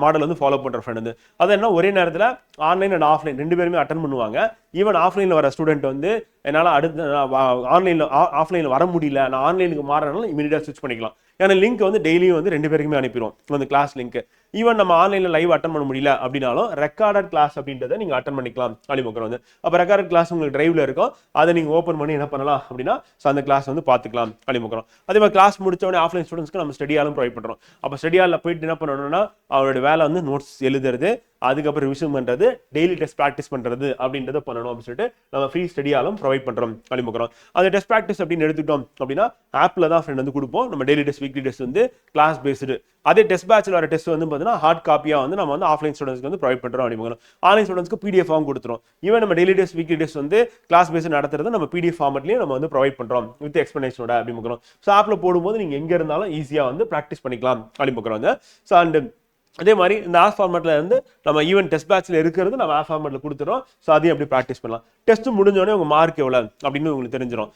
மாடல் வந்து ஃபாலோ பண்ணுற ஃப்ரெண்ட் வந்து அது என்ன ஒரே நேரத்தில் ஆன்லைன் அண்ட் ஆஃப்லைன் ரெண்டு பேருமே அட்டன் பண்ணுவாங்க. ஈவன் ஆஃப்லைனில் வர ஸ்டூடெண்ட் வந்து என்னால் அடுத்து ஆன்லைனில் ஆஃப்லைனில் வர முடியல, நான் ஆன்லைனுக்கு மாறனால இமீடியட்டாக ஸ்விட்ச் பண்ணிக்கலாம். ஏன்னா லிங்க் வந்து டெய்லியும் வந்து 2 பேருக்குமே அனுப்பிடுவோம் அந்த கிளாஸ் லிங்க். ஈவன் நம்ம ஆன்லைனில் லைவ் அட்டன் பண்ண முடியல அப்படின்னாலும் ரெக்கார்டட் கிளாஸ் அப்படின்றத நீங்கள் அட்டன் பண்ணிக்கலாம் அலிமுக்கிற வந்து. அப்போ ரெக்கார்டட் கிளாஸ் உங்களுக்கு டிரைவில் இருக்கும், அதை நீங்கள் ஓப்பன் பண்ணி என்ன பண்ணலாம் அப்படின்னா அந்த கிளாஸ் வந்து பார்த்துக்கலாம் அலிமுக்கிறோம். அதே மாதிரி கிளாஸ் முடிச்சவொடனே ஆஃப்லைன் ஸ்டூடெண்ட்ஸ்க்கு நம்ம ஸ்டடியாலும் ப்ரொவைட் பண்ணுறோம். அப்போ ஸ்டடியாலில் போயிட்டு என்ன பண்ணணும்னா அவரோட வேலை வந்து நோட்ஸ் எழுதுறது, அதுக்கப்புறம் ரிவிஷன் பண்ணுறது, டெய்லி டெஸ்ட் ப்ராக்டிஸ் பண்ணுறது அப்படின்றத பண்ணணும் அப்படின்னு சொல்லிட்டு நம்ம ஃப்ரீ ஸ்டடியாலும் ப்ரொவைட் பண்ணுறோம் அலிமுக்கிறோம். அந்த டெஸ்ட் ப்ராக்டிஸ் அப்படின்னு எடுத்துக்கிட்டோம் அப்படின்னா ஆப்பில் தான் ஃப்ரெண்ட் வந்து கொடுப்போம். நம்ம டெய்லி டெஸ்ட் வீக்லி டெஸ்ட் வந்து கிளாஸ் பேஸ்டு. அதே டெஸ்ட் பேட்சில் வர டெஸ்ட் வந்து பார்த்தீங்கன்னா ஹார்ட் காப்பியாக வந்து நம்ம வந்து ஆஃப்லைன் ஸ்டூடெண்ட்ஸ்க்கு வந்து ப்ரொவைட் பண்ணுறோம் அப்படிங்கிறோம். ஆன்லைன் ஸ்டூடெண்ட்ஸ்க்கு பிடிஎஃபாகவும் கொடுத்துரும். ஈவன் நம்ம டெய்லி டெஸ்ட் வீக்லி டெஸ்ட் வந்து கிளாஸ் பேஸ்ட் நடத்துறது நம்ம பிடிஎஃப் ஃபார்மெட்லேயும் நம்ம வந்து ப்ரொவைட் பண்ணுறோம் வித் எக்ஸ்பிளனேஷனோட அப்படிங்கிறோம். ஸோ ஆப்பில் போடும்போது நீங்கள் எங்கே இருந்தாலும் ஈஸியாக வந்து ப்ராக்டிஸ் பண்ணிக்கலாம் அப்படிங்கிறோம். ஸோ அண்ட் அதே மாதிரி இந்த ஆப் ஃபார்மெட்டில் இருந்து நம்ம ஈவன் டெஸ்ட் பேட்சில் இருக்கிறது நம்ம ஆப் ஃபார்மெட்டில் கொடுத்துறோம். ஸோ அதையும் அப்படி ப்ராக்டிஸ் பண்ணலாம். டெஸ்ட் முடிஞ்சோடனே உங்கள் மார்க் எவ்வளோ அப்படின்னு உங்களுக்கு தெரிஞ்சிடும்.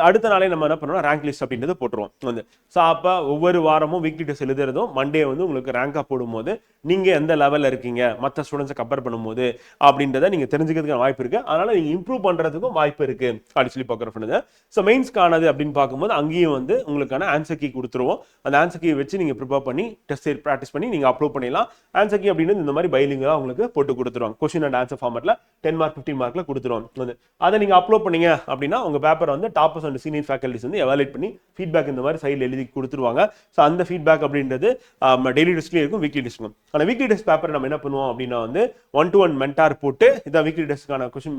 அடுத்த நாளே நம்ம என்ன பண்ணுறோம், ரேங்க் லிஸ்ட் அப்படின்றது போட்டுருவோம் வந்து. ஸோ அப்போ ஒவ்வொரு வாரமும் வீக்லி டெஸ்ட் எழுதுறதும் மண்டே வந்து உங்களுக்கு ரேங்காக போடும்போது நீங்கள் எந்த லெவலில் இருக்கீங்க மற்ற ஸ்டூடெண்ட்ஸை கம்பேர் பண்ணும்போது அப்படின்றத நீங்கள் தெரிஞ்சுக்கிறதுக்கான வாய்ப்பு இருக்குது. அதனால் நீங்கள் இம்ப்ரூவ் பண்ணுறதுக்கும் வாய்ப்பு இருக்குது அப்படின்னு சொல்லி பார்க்குற ஃப்ரெண்டு. ஸோ மெயின்ஸ்க்கானது அப்படின்னு பார்க்கும்போது அங்கேயும் வந்து உங்களுக்கான ஆன்சர் கீ கொடுத்துருவோம். அந்த ஆன்சர் கீ வச்சு நீங்கள் ப்ரிப்பேர் பண்ணி டெஸ்ட் ப்ராக்டிஸ் பண்ணி நீங்கள் அப்லோட் பண்ணிடலாம். ஆன்சர் கீ அப்படின்னு இந்த மாதிரி பைலிங்கா உங்களுக்கு போட்டு கொடுத்துருவாங்க. கொஸ்டின் அண்ட் ஆன்சர் ஃபார்மெட்ல 10 மார்க் 15 மார்க்ல கொடுத்துருவாங்க. அதை நீங்க அப்லோட் பண்ணீங்க அப்படின்னா உங்க பேப்பர் வந்து டாப்பர்ஸ் அண்ட் சீனியர் ஃபேக்கல்டிஸ் வந்து எவாலுவேட் பண்ணி ஃபீட்பேக் இந்த மாதிரி சைடில் எழுதி கொடுத்துருவாங்க. ஸோ அந்த ஃபீட்பேக் அப்படின்றது டெய்லி டெஸ்ட்லேயும் இருக்கும், வீக்லி டெஸ்ட்டும். ஆனால் வீக்லி டெஸ்ட் பேப்பர் நம்ம என்ன பண்ணுவோம் அப்படின்னா வந்து 1-to-1 மென்டார் போட்டு இதான் வீக்லி டெஸ்ட்க்கான கொஸ்டின்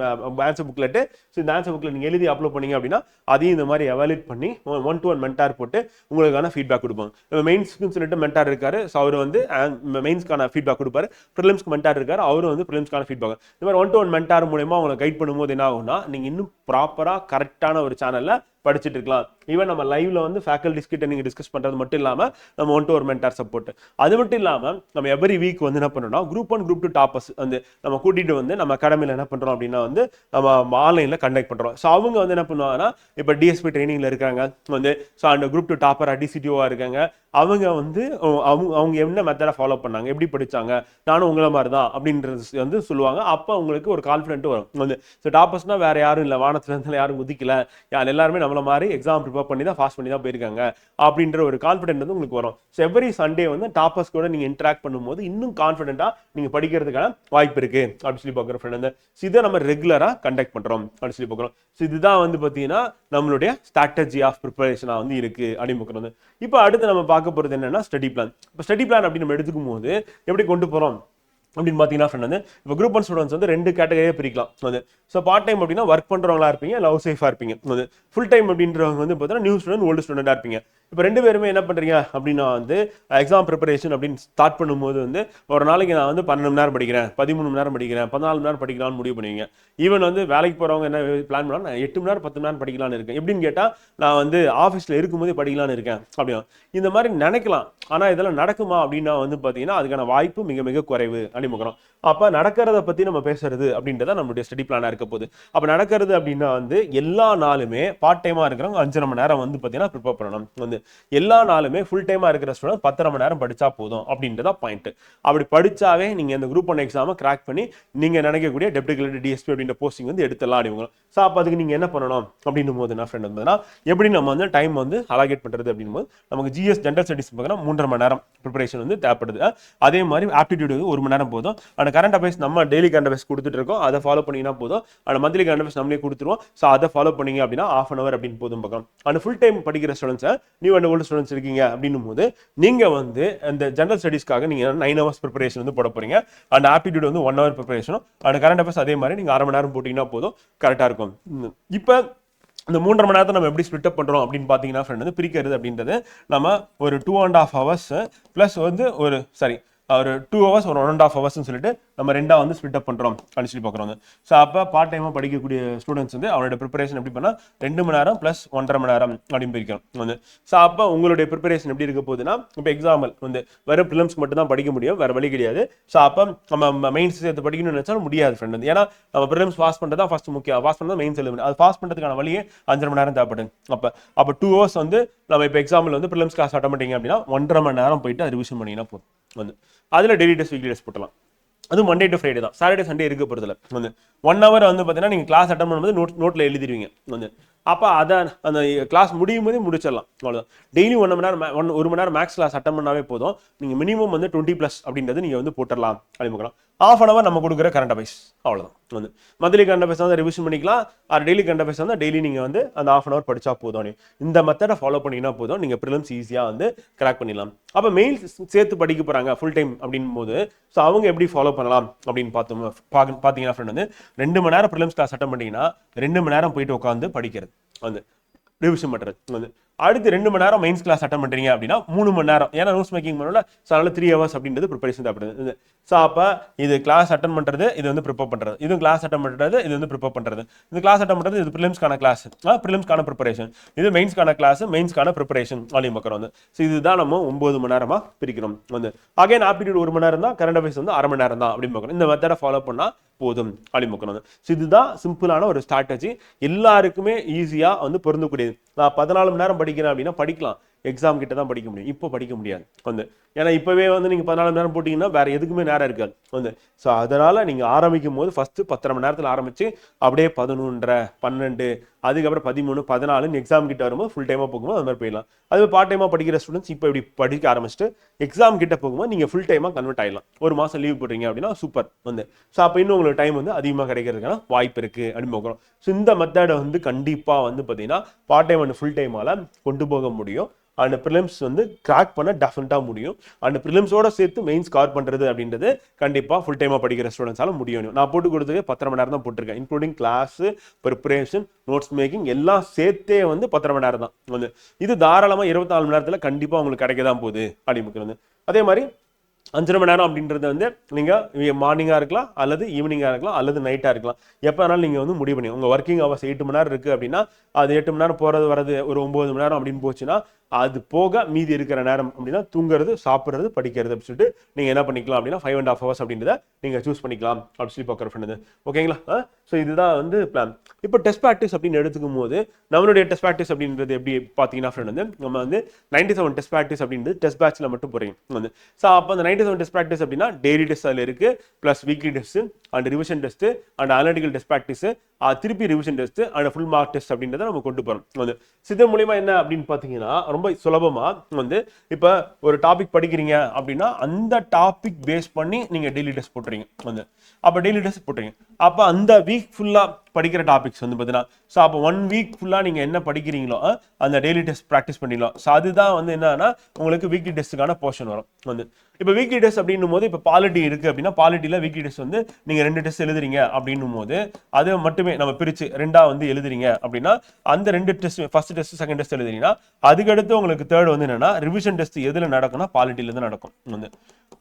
ஆன்சர் புக்லெட்டு. ஸோ இந்த ஆன்சர் புக்ல நீங்க எழுதி அப்லோட் பண்ணீங்க அப்படின்னா அதையும் இந்த மாதிரி எவாலுவேட் பண்ணி 1-to-1 மென்டார் போட்டு உங்களுக்கான ஃபீட்பேக் கொடுப்பாங்க. மெயின்ஸ்க்கு சொல்லிட்டு மென்டார் இருக்காரு. ஸோ அவர் வந்து மெயின்ஸ்க்கான ஃபீட்பேக் கொடுப்பாரு. ப்ரிலிம்ஸ்க்கு மென்டார் இருக்காரு, அவரும் வந்து ப்ரிலிம்ஸ்க்கான ஃபீட்பேக். இந்த மாதிரி 1-to-1 மென்டார் மூலமா உங்களை கைட் பண்ணும்போது என்ன ஆகும்னா நீங்க இன்னும் ப்ராப்பரா கரெக்டான ஒரு சேனல்ல படிச்சுட்டு இருக்கலாம். ஈவன் நம்ம லைவ்ல வந்து ஃபேக்கல்டிஸ் கிட்ட நீங்க டிஸ்கஸ் பண்றது மட்டும் இல்லாம நம்ம 1-to-1 மென்டார் சப்போர்ட். அது மட்டும் இல்லாம நம்ம எவ்ரி வீக் வந்து என்ன பண்றோம்னா குரூப் 1 குரூப் 2 டாப்பர்ஸ் வந்து நம்ம கூட்டிட்டு வந்து நம்ம அகாடமில என்ன பண்றோம் அப்படின்னா வந்து நம்ம ஆன்லைன்ல கண்டக்ட் பண்றோம். ஸோ அவங்க வந்து என்ன பண்ணுவாங்கன்னா இப்போ டிஎஸ்பி ட்ரைனிங்ல இருக்காங்க வந்து, ஸோ அந்த குரூப் 2 டாப்பர் டிசிடிஓவா இருக்காங்க. அவங்க வந்து அவங்க என்ன மெத்தடை ஃபாலோ பண்ணாங்க, எப்படி படிச்சாங்க, நானும் உங்களை மாதிரி தான் அப்படின்றது வந்து சொல்லுவாங்க. அப்போ உங்களுக்கு ஒரு கான்ஃபிடென்ட் வரும் வந்து. ஸோ டாப்பர்ஸ்னா வேற யாரும் இல்லை, வானத்துல இருந்து யாரும் குதிக்கல, எல்லாருமே நம்மள மாதிரி எக்ஸாம் ப்ரிப்பேர் பண்ணி தான் பாஸ் பண்ணி தான் போயிருக்காங்க அப்படின்ற ஒரு கான்ஃபிடென்ட் வந்து உங்களுக்கு வரும். ஸோ எவ்ரி சண்டே வந்து டாப்பர்ஸ் கூட நீங்க இன்டராக்ட் பண்ணும்போது இன்னும் கான்ஃபிடென்ட்டா நீங்க படிக்கிறதுக்கான வாய்ப்பு இருக்கு அப்படின்னு சொல்லி பார்க்குற ஃப்ரெண்ட். இதை நம்ம ரெகுலரா கண்டக்ட் பண்றோம் அப்படின்னு சொல்லி பார்க்குறோம். ஸோ இதுதான் வந்து பார்த்தீங்கன்னா நம்மளுடைய ஸ்ட்ராட்டஜி ஆஃப் ப்ரிப்பரேஷனா வந்து இருக்கு அப்படின்னு பார்க்குறோம். இப்போ அடுத்து நம்ம பார்க்க போறது என்னன்னா ஸ்டடி பிளான். இப்போ ஸ்டடி பிளான் அப்படின்னு நம்ம எடுத்துக்கும் போது எப்படி கொண்டு போறோம் அப்படின்னு பார்த்தீங்கன்னா ஃப்ரெண்ட் வந்து இப்போ குரூப் 1 ஸ்டூடெண்ட்ஸ் வந்து 2 கேட்டகரியாக பிரிக்கலாம் வந்து. ஸோ பார்ட் டைம் அப்படின்னா ஒர்க் பண்ணுறவங்களா இருப்பீங்க, இல்லை ஹவுஸ் ஒய்ஃபாக இருப்பீங்க வந்து. ஃபுல் டைம் அப்படின்றவங்க வந்து பார்த்தீங்கன்னா நியூ ஸ்டூடெண்ட் ஓல்டு ஸ்டூடெண்டாக இருப்பீங்க. இப்போ 2 பேருமே என்ன பண்ணுறீங்க அப்படின்னா வந்து எக்ஸாம் ப்ரிப்பரேஷன் அப்படின்னு ஸ்டார்ட் பண்ணும்போது வந்து ஒரு நாளைக்கு நான் வந்து 12 மணி நேரம் படிக்கிறேன், 13 மணி நேரம் படிக்கிறேன், 14 மணி நேரம் படிக்கலாம்னு முடிவு பண்ணுவீங்க. ஈவன் வந்து வேலைக்கு போகிறவங்க என்ன பிளான் பண்ணால் நான் 8 மணி நேரம் 10 மணி நேரம் படிக்கலாம்னு இருக்கேன். எப்படின்னு கேட்டால் நான் வந்து ஆஃபீஸில் இருக்கும்போதே படிக்கலாம்னு இருக்கேன் அப்படின்னா இந்த மாதிரி நினைக்கலாம். ஆனால் இதெல்லாம் நடக்குமா அப்படின்னா வந்து பார்த்தீங்கன்னா அதுக்கான வாய்ப்பு மிக மிக குறைவு அப்படிமுக்கிறோம். அப்போ நடக்கிறத பற்றி நம்ம பேசுறது அப்படின்றத நம்மளுடைய ஸ்டடி பிளானாக இருக்க போகுது. அப்போ நடக்கிறது அப்படின்னா வந்து எல்லா நாளுமே பார்ட் டைமாக இருக்கிறவங்க 5.5 மணி நேரம் வந்து பார்த்தீங்கன்னா ப்ரிப்பேர் பண்ணணும் வந்து. எல்லா நாளுமே ஃபுல் டைமாக இருக்கிற ஸ்டூடெண்ட் 10.5 மணி நேரம் படித்தா போதும் அப்படின்றத பாயிண்ட். அப்படி படித்தாவே நீங்கள் இந்த குரூப் 1 எக்ஸாமை கிராக் பண்ணி நீங்கள் நினைக்கக்கூடிய டெப்டி கலெக்டர் டிஎஸ்பி அப்படின்ற போஸ்டிங் வந்து எடுத்துலாம் அப்படிங்க. ஸோ அப்போ அதுக்கு நீங்கள் என்ன பண்ணணும் அப்படின்னும் போது நான் ஃப்ரெண்ட் வந்ததுன்னா எப்படி நம்ம வந்து டைம் வந்து அலாகேட் பண்ணுறது அப்படின்னும் போது நமக்கு ஜிஎஸ் ஜென்ரல் ஸ்டடிஸ் பார்த்தீங்கன்னா 3.5 மணி நேரம் ப்ரிப்பரேஷன் வந்து தேவைப்படுது. அதே மாதிரி ஆப்டிடியூட் 1 மணி நேரம் போதும். அந்த கரண்ட் அஃபேர்ஸ் நம்ம டெய்லி கரண்ட் அஃபேர்ஸ் கொடுத்துட்டு இருக்கோம், அதை ஃபாலோ பண்ணிங்கன்னா போதும். அந்த மந்த்லி கரண்ட் அஃபேர்ஸ் நம்மளே கொடுத்துருவோம். ஸோ அதை ஃபாலோ பண்ணீங்க அப்படின்னா ½ hour அப்படின்னு போதும் பார்க்கலாம். அந்த ஃபுல் டைம் படிக்கிற ஸ்டூடெண்ட்ஸை நியூ அண்ட் ஓல்டு ஸ்டூடெண்ட்ஸ் இருக்கீங்க அப்படின்னும் போது நீங்கள் வந்து அந்த ஜென்ரல் ஸ்டடிஸ்க்காக நீங்கள் 9 hours ப்ரிப்பரேஷன் வந்து போட போறீங்க. அந்த ஆப்டிடியூட் வந்து 1 hour ப்ரிப்பரேஷனும் அந்த கரண்ட் அஃபேர்ஸ் அதே மாதிரி நீங்கள் 1/2 மணி நேரம் போட்டிங்கன்னா போதும், கரெக்டாக இருக்கும். இப்போ இந்த 3.5 மணி நேரத்தை நம்ம எப்படி ஸ்பிளிட் அப் பண்ணுறோம் அப்படின்னு பார்த்தீங்கன்னா ஃப்ரெண்ட் வந்து பிரிக்கிறது அப்படின்றது நம்ம ஒரு 2.5 hours ப்ளஸ் வந்து ஒரு 2 hours ஒரு 1.5 hours சொல்லிட்டு நம்ம 2 வந்து ஸ்பிளிட் அப் பண்ணுறோம் அப்படின்னு சொல்லி பார்க்குறோம். ஸோ அப்போ பார்ட் டைமாக படிக்கக்கூடிய ஸ்டூடெண்ட்ஸ் வந்து அவரோட ப்ரிப்பரேஷன் எப்படி பண்ணால் 2 மணி நேரம் ப்ளஸ் 1.5 மணி நேரம் அப்படின்னு பிரிக்கிறோம் வந்து. ஸோ அப்போ உங்களுடைய ப்ரிப்பரேஷன் எப்படி இருக்க போகுதுன்னா இப்போ எக்ஸாம்பிள் வந்து வெறும் ப்ரிலிம்ஸ் மட்டும் தான் படிக்க முடியும், வேறு வழி கிடையாது. ஸோ அப்போ நம்ம மெயின்ஸ் சேர்த்து படிக்கணும்னு நினைச்சாலும் முடியாது ஃப்ரெண்ட் வந்து. ஏன்னா நம்ம ப்ரிலிம்ஸ் பாஸ் பண்ணுறது தான் ஃபர்ஸ்ட் முக்கியம், பாஸ் பண்ணுறது மெயின்ஸ் எழுத முடியும். அது பாஸ் பண்ணுறதுக்கான வழியே 5.5 மணி நேரம் தேவைப்படுது. அப்போ 2 hours வந்து நம்ம இப்போ எக்ஸாம்பிள் வந்து ப்ரிலிம்ஸ் கிளாஸ் அட்டன் பண்ணிட்டீங்க அப்படின்னா 1.5 மணி நேரம் போயிட்டு அது ரிவிஷன் பண்ணிங்கன்னா போதும் வந்து. அதில் டெய்லி டெஸ்ட் வீக்லி டெஸ்ட் போட்டலாம். அது மண்டே டு ஃப்ரைடே தான், சாட்டர்டே சண்டே இருக்க போகிறதுல வந்து. 1 hour வந்து பார்த்தீங்கன்னா நீங்கள் கிளாஸ் அட்டன் பண்ணும்போது நோட்டில் எழுதிடுவீங்க வந்து. அப்போ அதை அந்த கிளாஸ் முடியும் போதே முடிச்சிடலாம், அவ்வளோதான். டெய்லி 1 மணி நேரம் 1 மணி நேரம் மேக்ஸ் கிளாஸ் அட்டன் பண்ணாவே போதும். நீங்கள் மினிமம் வந்து 20+ அப்படின்றது நீங்கள் வந்து போட்டுடலாம் அப்படின்னு. ½ hour நம்ம கொடுக்குற கரண்ட் அஃபேர்ஸ், அவ்வளோதான் வந்து. மந்த்லி கரண்ட் அஃபேர்ஸ் வந்து ரிவிஷன் பண்ணிக்கலாம், டெய்லி கரண்ட் அஃபேர்ஸ் வந்து டெய்லி நீங்கள் வந்து அந்த ½ hour படித்தா போதும். இந்த மெத்தடை ஃபாலோ பண்ணிங்கன்னா போதும், நீங்கள் ப்ரிலிம்ஸ் ஈஸியாக வந்து கிராக் பண்ணிடலாம். அப்போ மெயின்ஸ் சேர்த்து படிக்க போகிறாங்க ஃபுல் டைம் அப்படின் போது ஸோ அவங்க எப்படி ஃபாலோ பண்ணலாம் அப்படின்னு பார்த்தீங்கன்னா ஃப்ரெண்ட் வந்து 2 மணி நேரம் ப்ரிலிம்ஸ் கிளாஸ் அட்டன் பண்ணிங்கன்னா 2 மணி நேரம் போயிட்டு உட்காந்து படிக்கிறது வந்து, ரிவிஷன் பண்ணுறது வந்து. அடுத்து 2 மணி நேரம் மெயின்ஸ் கிளாஸ் அட்டன் பண்ணுறீங்க அப்படின்னா 3 மணி நேரம், ஏன்னா நோட்ஸ் மேக்கிங் பண்ணல, ஸோ அதனால 3 hours அப்படின்றது ப்ரிப்பரேஷன் தேவைப்படுது. ஸோ அப்போ இது கிளாஸ் அட்டன் பண்ணுறது, இது வந்து ப்ரிப்பேர் பண்ணுறது, இது கிளாஸ் அட்டன் பண்ணுறது, இது வந்து ப்ரிப்பேர் பண்ணுறது, இது கிளாஸ் அட்டன் பண்ணுறது, இது ப்ரிலிம்ஸ்க்கான கிளாஸ், ப்ரிலிம்ஸ்க்கான ப்ரிப்பரேஷன், இது மெயின்ஸ்க்கான கிளாஸ், மெயின்ஸ்க்கான ப்ரிப்பரேஷன் அப்படின்னு பார்க்குறோம் வந்து. ஸோ இதுதான் நம்ம 9 மணி நேரமாக பிரிக்கிறோம் வந்து. அகைன் ஆப்டிடியூட் 1 மணி நேரம் தான், கரண்ட் அஃபேர்ஸ் வந்து ½ மணி நேரம் தான் அப்படின்னு பார்க்கணும். இந்த மெத்தடை ஃபாலோ பண்ணால் போதும் அப்படின்னு பார்க்கணும். ஸோ இதுதான் சிம்பிளான ஒரு ஸ்ட்ராட்டஜி, எல்லாருக்குமே ஈஸியாக வந்து பொருந்தக்கூடியது. நான் 14 மணி நேரம் படிக்கிறேன் அப்படின்னா படிக்கலாம், எக்ஸாம் கிட்ட தான் படிக்க முடியும், இப்போ படிக்க முடியாது வந்து. ஏன்னா இப்போவே வந்து நீங்கள் 14 மணி நேரம் போட்டிங்கன்னா வேறு எதுக்குமே நேரம் இருக்காது வந்து. ஸோ அதனால் நீங்கள் ஆரம்பிக்கும் போது ஃபஸ்ட்டு 10.5 மணி நேரத்தில் ஆரம்பித்து அப்படியே 11:30, 12, அதுக்கப்புறம் 13, 14 எக்ஸாம் கிட்ட வரும்போது ஃபுல் டைமாக போகும்போது அது மாதிரி போயிடலாம். அது பார்ட் டைமாக படிக்கிற ஸ்டூடெண்ட்ஸ் இப்போ இப்படி படிக்க ஆரம்பிச்சுட்டு எக்ஸாம் கிட்ட போகும்போது நீங்கள் ஃபுல் டைமாக கன்வெர்ட் ஆகிடலாம். 1 மாதம் லீவ் போடுறீங்க அப்படின்னா சூப்பர் வந்து. ஸோ அப்போ இன்னும் உங்களுக்கு டைம் வந்து அதிகமாக கிடைக்கிறதுக்கான வாய்ப்பு இருக்குது அப்படின்னு பார்க்குறோம். ஸோ இந்த மெத்தடை வந்து கண்டிப்பாக வந்து பார்த்தீங்கன்னா பார்ட் டைம் அண்ட் ஃபுல் டைமால் கொண்டு போக முடியும். அண்ட் ப்ரிலிம்ஸ் வந்து கிராக் பண்ண டெஃபினட்டாக முடியும். அண்ட் ப்ரிலிம்ஸோட சேர்த்து மெயின் ஸ்கார் பண்ணுறது அப்படின்றது கண்டிப்பாக ஃபுல் டைமாக படிக்கிற ஸ்டூடெண்ட்ஸால முடியும். நான் போட்டு கொடுத்தது 10.5 மணி நேரம் தான் போட்டிருக்கேன், including class, preparation, notes making எல்லாம் சேர்த்தே வந்து 10.5 மணி நேரம் தான் வந்து. இது தாராளமாக 24 மணி நேரத்தில் கண்டிப்பாக உங்களுக்கு கிடைக்க தான் போகுது அப்படின்னு. அதே மாதிரி 5.5 மணி நேரம் அப்படின்றது வந்து நீங்கள் மார்னிங்காக இருக்கலாம், அல்லது ஈவினிங்காக இருக்கலாம், அல்லது நைட்டாக இருக்கலாம், எப்போ வேணாலும் நீங்கள் வந்து முடிவு பண்ணி உங்கள் ஒர்க்கிங் ஹவர்ஸ் 8 மணி நேரம் இருக்குது அப்படின்னா அது 8 மணி நேரம் போகிறது வரது ஒரு 9 மணி நேரம் அப்படின்னு போச்சுன்னா அது போக மீதி இருக்கிற நேரம் அப்படின்னா தூங்குறது, சாப்பிட்றது, படிக்கிறது அப்படின்னு சொல்லிட்டு நீங்கள் என்ன பண்ணிக்கலாம் அப்படின்னா 5.5 hours அப்படின்றத நீங்கள் சூஸ் பண்ணிக்கலாம் அப்படின்னு சொல்லி பார்க்குற ஃப்ரெண்டு. ஓகேங்களா? ஸோ இதுதான் வந்து பிளான். இப்போ டெஸ்ட் ப்ராக்டிஸ் அப்படின்னு எடுத்துக்கும் போது நம்மளுடைய டெஸ்ட் ப்ராக்டிஸ் அப்படின்றது எப்படி பார்த்தீங்கன்னா ஃப்ரெண்ட் வந்து நம்ம வந்து 97 டெஸ்ட் ப்ராக்டிஸ் அப்படின்றது டெஸ்ட் பேட்சில் மட்டும் போகிறீங்க வந்து. ஸோ அப்போ அந்த 97 டெஸ்ட் ப்ராக்டிஸ் அப்படின்னா டெய்லி டெஸ்ட் அதில் இருக்குது, plus weekly test and revision test and analytical test practice, திருப்பி revision test and full mark test அப்படின்றத நம்ம கொண்டு போகிறோம் வந்து. இதன் மூலிமா என்ன அப்படின்னு பார்த்தீங்கன்னா ரொம்ப சுலபமாக வந்து இப்போ ஒரு டாபிக் படிக்கிறீங்க அப்படின்னா அந்த டாபிக் பேஸ் பண்ணி நீங்கள் டெய்லி டெஸ்ட் போட்டுறீங்க வந்து. அப்போ டெய்லி டெஸ்ட் போட்டுறீங்க, அப்போ அந்த வீக் ஃபுல்லாக படிக்கிற டாபிக்ஸ் வந்து பார்த்தீங்கன்னா ஸோ அப்போ 1 வீக் ஃபுல்லாக நீங்கள் என்ன படிக்கிறீங்களோ அந்த டெய்லி டெஸ்ட் ப்ராக்டிஸ் பண்ணிடலாம். ஸோ அதுதான் வந்து என்னன்னா உங்களுக்கு வீக்லி டெஸ்ட்டுக்கான போர்ஷன் வரும் வந்து. இப்போ வீக்லி டெஸ்ட் அப்படின்னும் போது இப்போ பாலிட்டி இருக்குது அப்படின்னா பாலிட்டியில் வீக்லி டெஸ்ட் வந்து நீங்கள் 2 டெஸ்ட் எழுதுறீங்க அப்படின்னும் போது அது மட்டுமே நம்ம பிரித்து 2ஆக வந்து எழுதுறீங்க அப்படின்னா அந்த 2 test, first test, second test எழுதுறீங்கன்னா அதுக்கடுத்து உங்களுக்கு தேர்ட் வந்து என்னன்னா ரிவிஷன் டெஸ்ட் எதில் நடக்கும்னா பாலிட்டியில் தான் நடக்கும் வந்து.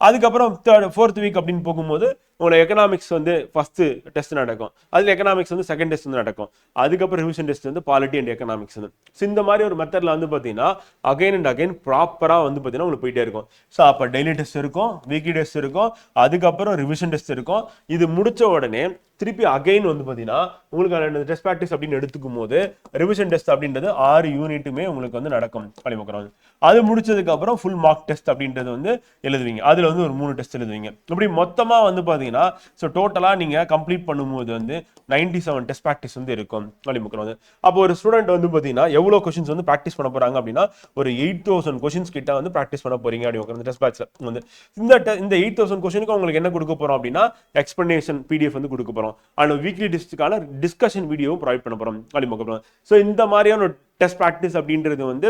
அதுக்கப்புறம் 4th வீக் அப்படின்னு போகும்போது உங்களுக்கு எக்கனாமிக்ஸ் வந்து ஃபர்ஸ்ட் டெஸ்ட் நடக்கும், அதில் எக்கனாமிக்ஸ் வந்து செகண்ட் டெஸ்ட் வந்து நடக்கும், அதுக்கப்புறம் ரிவிஷன் டெஸ்ட் வந்து பாலிட்டி அண்ட் எக்கனாமிக்ஸ் வந்து. ஸோ இந்த மாதிரி ஒரு மெத்தடில் வந்து பார்த்தீங்கன்னா அகைன் அண்ட் அகைன் ப்ராப்பராக வந்து பார்த்தீங்கன்னா உங்களுக்கு போயிட்டே இருக்கும். ஸோ அப்போ டெய்லி டெஸ்ட் இருக்கும், வீக்லி டெஸ்ட் இருக்கும், அதுக்கப்புறம் ரிவிஷன் டெஸ்ட் இருக்கும். இது முடிச்ச உடனே திருப்பி அகைன் வந்து பார்த்தீங்கன்னா உங்களுக்கு டெஸ்ட் ப்ராக்டிஸ் அப்படின்னு எடுத்துக்கும் போது ரிவிஷன் டெஸ்ட் அப்படின்றது 6 யூனிட்டுமே உங்களுக்கு வந்து நடக்கும் அப்படிங்கிறாங்க. அது முடிச்சதுக்கு அப்புறம் ஃபுல் மார்க் டெஸ்ட் அப்படின்றது வந்து எழுதுவீங்க, அதில் வந்து ஒரு 3 டெஸ்ட் எழுதுவீங்க. இப்படி மொத்தமாக வந்து பார்த்தீங்கன்னா ஸோ டோட்டலாக நீங்கள் கம்ப்ளீட் பண்ணும்போது வந்து 97 டெஸ்ட் ப்ராக்டிஸ் வந்து இருக்கும் அப்படிங்கிறாங்க. அப்போ ஒரு ஸ்டூடெண்ட் வந்து பார்த்தீங்கன்னா எவ்வளோ கொஸ்டின்ஸ் வந்து ப்ராக்டிஸ் பண்ண போகிறாங்க அப்படின்னா ஒரு 8000 கொஸ்டின்ஸ் கிட்ட வந்து ப்ராக்டிஸ் பண்ண போறீங்க அப்படின்னு டெஸ்ட் பேட்ச்ல வந்து. இந்த 8000 கொஸ்டினுக்கு உங்களுக்கு என்ன கொடுக்க போறோம் அப்படின்னா எக்ஸ்பிளனேஷன் பிடிஎஃப் வந்து கொடுக்க போறோம், அண்ட் வீக்லி டெஸ்ட்டுக்கான டிஸ்கஷன் வீடியோவும் ப்ரொவைட் பண்ண போறோம் அப்படின்னு. ஸோ இந்த மாதிரியான டெஸ்ட் ப்ராக்டிஸ் அப்படின்றது வந்து